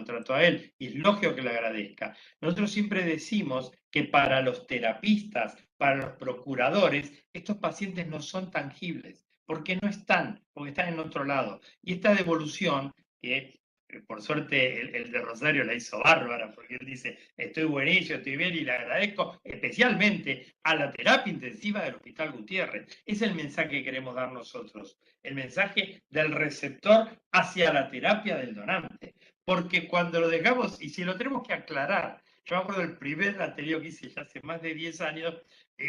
trató a él, y es lógico que le agradezca. Nosotros siempre decimos que para los terapistas, para los procuradores, estos pacientes no son tangibles, porque no están, porque están en otro lado. Y esta devolución, que por suerte el de Rosario la hizo bárbara, porque él dice, estoy buenísimo, estoy bien, y le agradezco especialmente a la terapia intensiva del Hospital Gutiérrez. Es el mensaje que queremos dar nosotros, el mensaje del receptor hacia la terapia del donante. Porque cuando lo dejamos, y si lo tenemos que aclarar, yo me acuerdo del primer anterior que hice ya hace más de 10 años,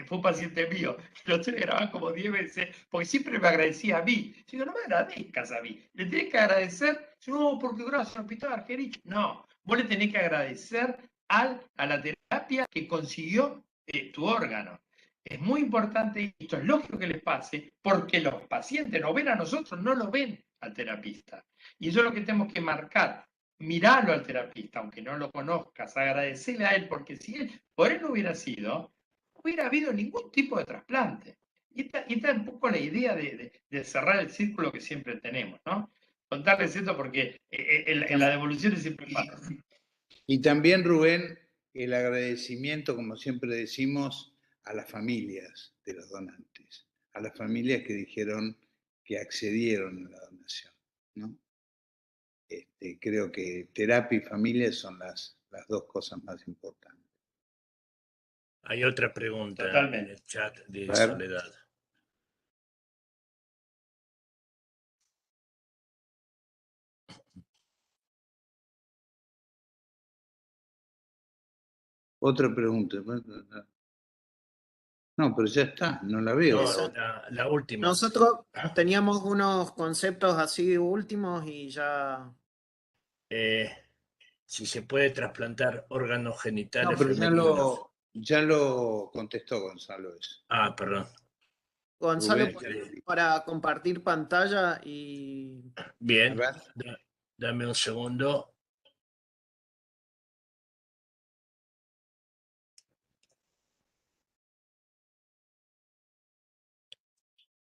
fue un paciente mío, lo tuve que grabar como 10 veces, porque siempre me agradecía a mí. Yo digo, no me agradezcas a mí, le tenés que agradecer, no, porque gracias al Hospital Argerich. No, vos le tenés que agradecer a la terapia que consiguió tu órgano. Es muy importante, y esto es lógico que les pase, porque los pacientes nos ven a nosotros, no lo ven al terapista. Y eso es lo que tenemos que marcar. Miralo al terapista, aunque no lo conozcas, agradecerle a él, porque si él, por él no hubiera sido, no hubiera habido ningún tipo de trasplante. Y esta es un poco la idea de cerrar el círculo que siempre tenemos, ¿no? Contarles esto porque en la devolución siempre pasa. Y también, Rubén, el agradecimiento, como siempre decimos, a las familias de los donantes, a las familias que dijeron que accedieron a la donación, ¿no? Creo que terapia y familia son las dos cosas más importantes. Hay otra pregunta Totalmente. en el chat de A ver. Soledad. Otra pregunta. No, pero ya está, no la veo. No, la última. Nosotros teníamos unos conceptos así últimos y ya... Si se puede trasplantar órganos genitales No, pero femeninos. ya lo contestó Gonzalo eso. Ah, perdón. Gonzalo, Rubén, para compartir pantalla y... Bien, a ver. dame un segundo.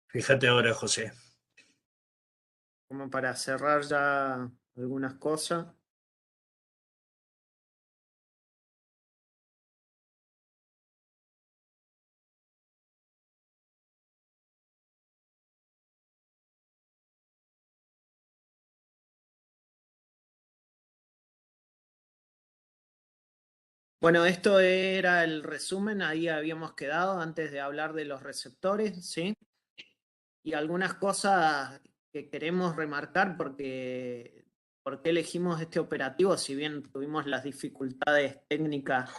Fíjate ahora, José. como para cerrar ya algunas cosas. Bueno, esto era el resumen, ahí habíamos quedado antes de hablar de los receptores, ¿sí? Y algunas cosas que queremos remarcar porque elegimos este operativo, si bien tuvimos las dificultades técnicas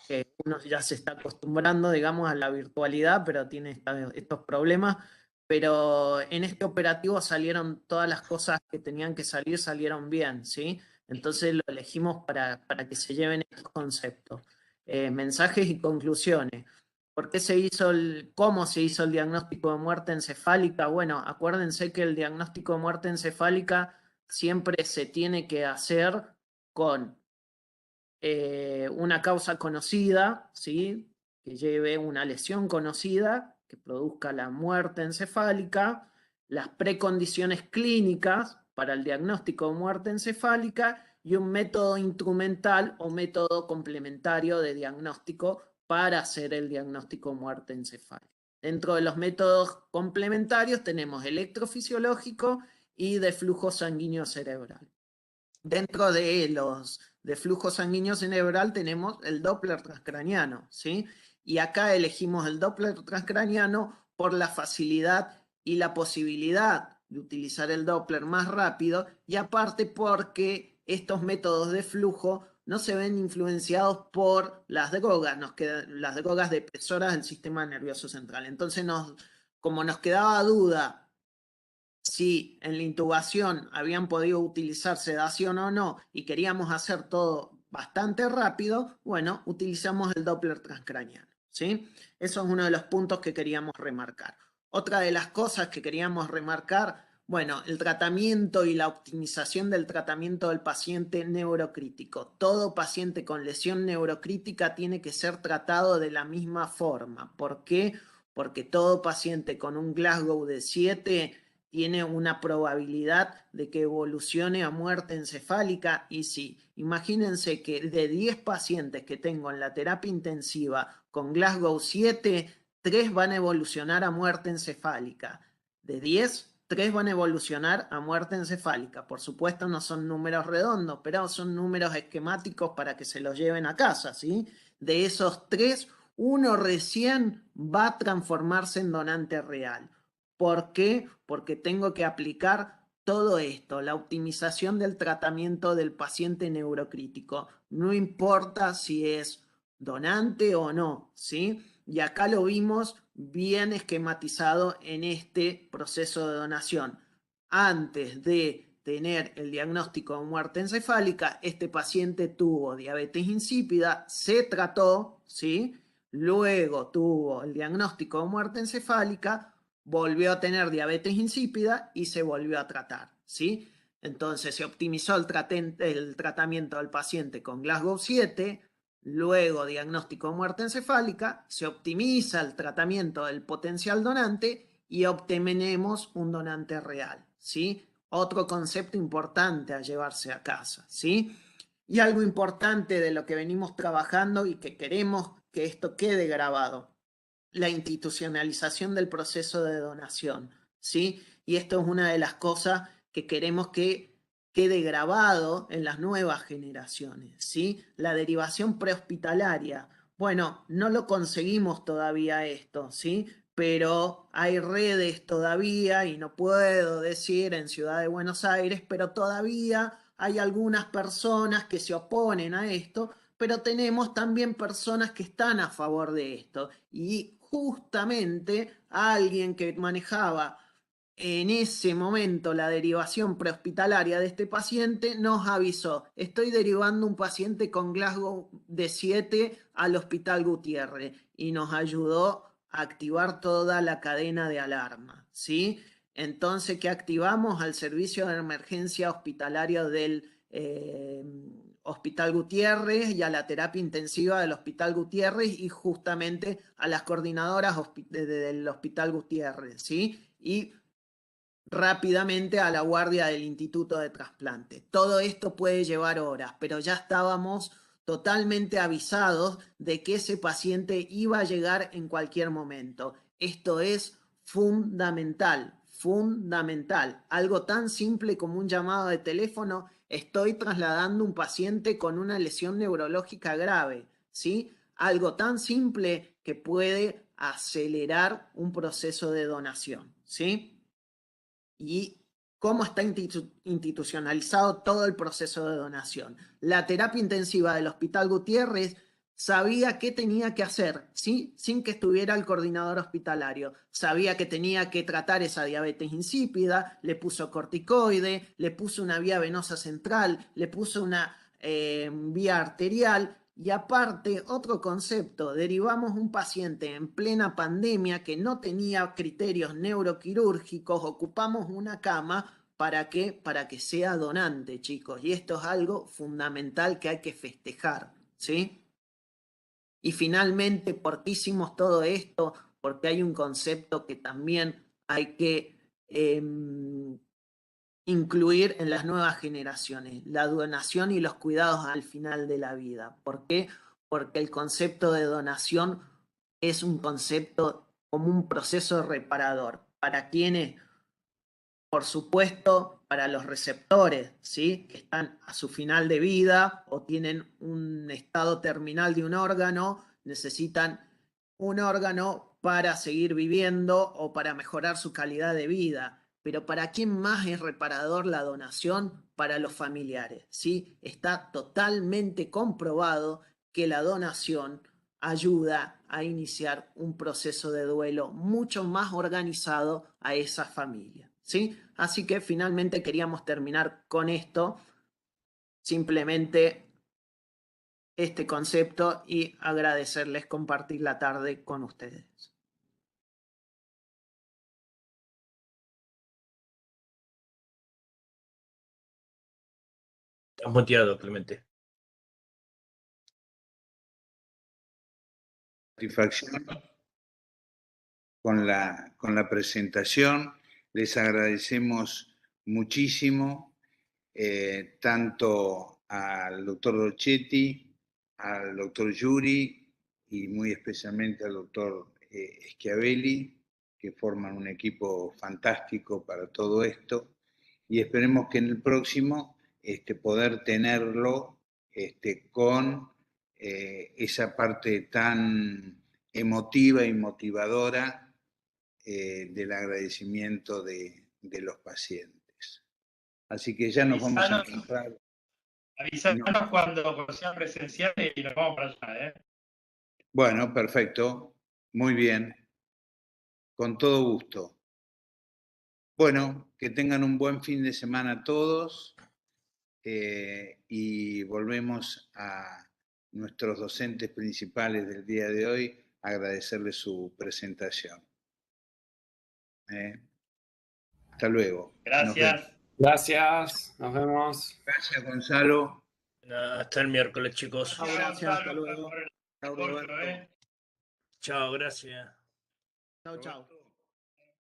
que uno ya se está acostumbrando, digamos, a la virtualidad, pero tiene estos problemas. Pero en este operativo salieron todas las cosas que tenían que salir, salieron bien, ¿sí? Entonces lo elegimos para que se lleven estos conceptos. Mensajes y conclusiones. ¿Por qué cómo se hizo el diagnóstico de muerte encefálica? Bueno, acuérdense que el diagnóstico de muerte encefálica siempre se tiene que hacer con una causa conocida, ¿sí? Que lleve una lesión conocida, que produzca la muerte encefálica, las precondiciones clínicas para el diagnóstico de muerte encefálica y un método instrumental o método complementario de diagnóstico para hacer el diagnóstico de muerte encefálica. Dentro de los métodos complementarios tenemos electrofisiológico y de flujo sanguíneo cerebral. Dentro de los de flujo sanguíneo cerebral tenemos el Doppler transcraniano, ¿sí? Y acá elegimos el Doppler transcraniano por la facilidad y la posibilidad de utilizar el Doppler más rápido y aparte porque estos métodos de flujo no se ven influenciados por las drogas, las drogas depresoras del sistema nervioso central. Entonces, como nos quedaba duda si en la intubación habían podido utilizar sedación o no y queríamos hacer todo bastante rápido, bueno, utilizamos el Doppler transcraniano, ¿sí? Eso es uno de los puntos que queríamos remarcar. Otra de las cosas que queríamos remarcar, bueno, el tratamiento y la optimización del tratamiento del paciente neurocrítico. Todo paciente con lesión neurocrítica tiene que ser tratado de la misma forma. ¿Por qué? Porque todo paciente con un Glasgow de 7 tiene una probabilidad de que evolucione a muerte encefálica y sí, imagínense que de 10 pacientes que tengo en la terapia intensiva con Glasgow 7, 3 van a evolucionar a muerte encefálica. De 10, 3 van a evolucionar a muerte encefálica. Por supuesto no son números redondos, pero son números esquemáticos para que se los lleven a casa, ¿sí? De esos 3, uno recién va a transformarse en donante real. ¿Por qué? Porque tengo que aplicar todo esto, la optimización del tratamiento del paciente neurocrítico. No importa si es donante o no, ¿sí? Y acá lo vimos bien esquematizado en este proceso de donación. Antes de tener el diagnóstico de muerte encefálica, este paciente tuvo diabetes insípida, se trató, ¿sí? Luego tuvo el diagnóstico de muerte encefálica, volvió a tener diabetes insípida y se volvió a tratar, ¿sí? Entonces se optimizó el tratamiento del paciente con Glasgow 7, luego diagnóstico de muerte encefálica, se optimiza el tratamiento del potencial donante y obtenemos un donante real, ¿sí? Otro concepto importante a llevarse a casa, ¿sí? Y algo importante de lo que venimos trabajando y que queremos que esto quede grabado, la institucionalización del proceso de donación, ¿sí? Y esto es una de las cosas que queremos que quede grabado en las nuevas generaciones, ¿sí? La derivación prehospitalaria. Bueno, no lo conseguimos todavía esto, ¿sí? Pero hay redes todavía, y no puedo decir en Ciudad de Buenos Aires, pero todavía hay algunas personas que se oponen a esto, pero tenemos también personas que están a favor de esto. Y justamente alguien que manejaba en ese momento la derivación prehospitalaria de este paciente nos avisó: estoy derivando un paciente con Glasgow de 7 al Hospital Gutiérrez, y nos ayudó activar toda la cadena de alarma, ¿sí? Entonces, ¿qué activamos? Al servicio de emergencia hospitalario del Hospital Gutiérrez y a la terapia intensiva del Hospital Gutiérrez y justamente a las coordinadoras del Hospital Gutiérrez, ¿sí? Y rápidamente a la guardia del Instituto de Trasplante. Todo esto puede llevar horas, pero ya estábamos totalmente avisados de que ese paciente iba a llegar en cualquier momento. Esto es fundamental, fundamental. Algo tan simple como un llamado de teléfono: estoy trasladando un paciente con una lesión neurológica grave, ¿sí? Algo tan simple que puede acelerar un proceso de donación, ¿sí? Y cómo está institucionalizado todo el proceso de donación. La terapia intensiva del Hospital Gutiérrez sabía qué tenía que hacer, ¿sí? Sin que estuviera el coordinador hospitalario. Sabía que tenía que tratar esa diabetes insípida, le puso corticoide, le puso una vía venosa central, le puso una vía arterial. Y aparte, otro concepto: derivamos un paciente en plena pandemia que no tenía criterios neuroquirúrgicos, ocupamos una cama. ¿Para qué? Para que sea donante, chicos. Y esto es algo fundamental que hay que festejar, ¿sí? Y finalmente, ¿por qué hicimos todo esto? Porque hay un concepto que también hay que incluir en las nuevas generaciones: la donación y los cuidados al final de la vida. ¿Por qué? Porque el concepto de donación es un concepto como un proceso reparador. ¿Para quiénes? Por supuesto, para los receptores, ¿sí? Que están a su final de vida o tienen un estado terminal de un órgano, necesitan un órgano para seguir viviendo o para mejorar su calidad de vida. Pero ¿para quién más es reparador la donación? Para los familiares, ¿sí? Está totalmente comprobado que la donación ayuda a iniciar un proceso de duelo mucho más organizado a esa familia, ¿sí? Así que finalmente queríamos terminar con esto, simplemente este concepto, y agradecerles compartir la tarde con ustedes. Estás muteado, Clemente. Satisfacción con la presentación. Les agradecemos muchísimo, tanto al doctor Dolcetti, al doctor Yuri y muy especialmente al doctor Schiavelli, que forman un equipo fantástico para todo esto. Y esperemos que en el próximo poder tenerlo con esa parte tan emotiva y motivadora del agradecimiento de los pacientes. Así que ya nos vamos a encontrar. Avísanos cuando sean presenciales y nos vamos para allá, ¿eh? Bueno, perfecto. Muy bien. Con todo gusto. Bueno, que tengan un buen fin de semana todos y volvemos a nuestros docentes principales del día de hoy a agradecerles su presentación. Hasta luego. Gracias. Gracias. Nos vemos. Gracias, Gonzalo. Hasta el miércoles, chicos. Gracias, hasta luego. Chao, Roberto. Chao, gracias. Chao, chao.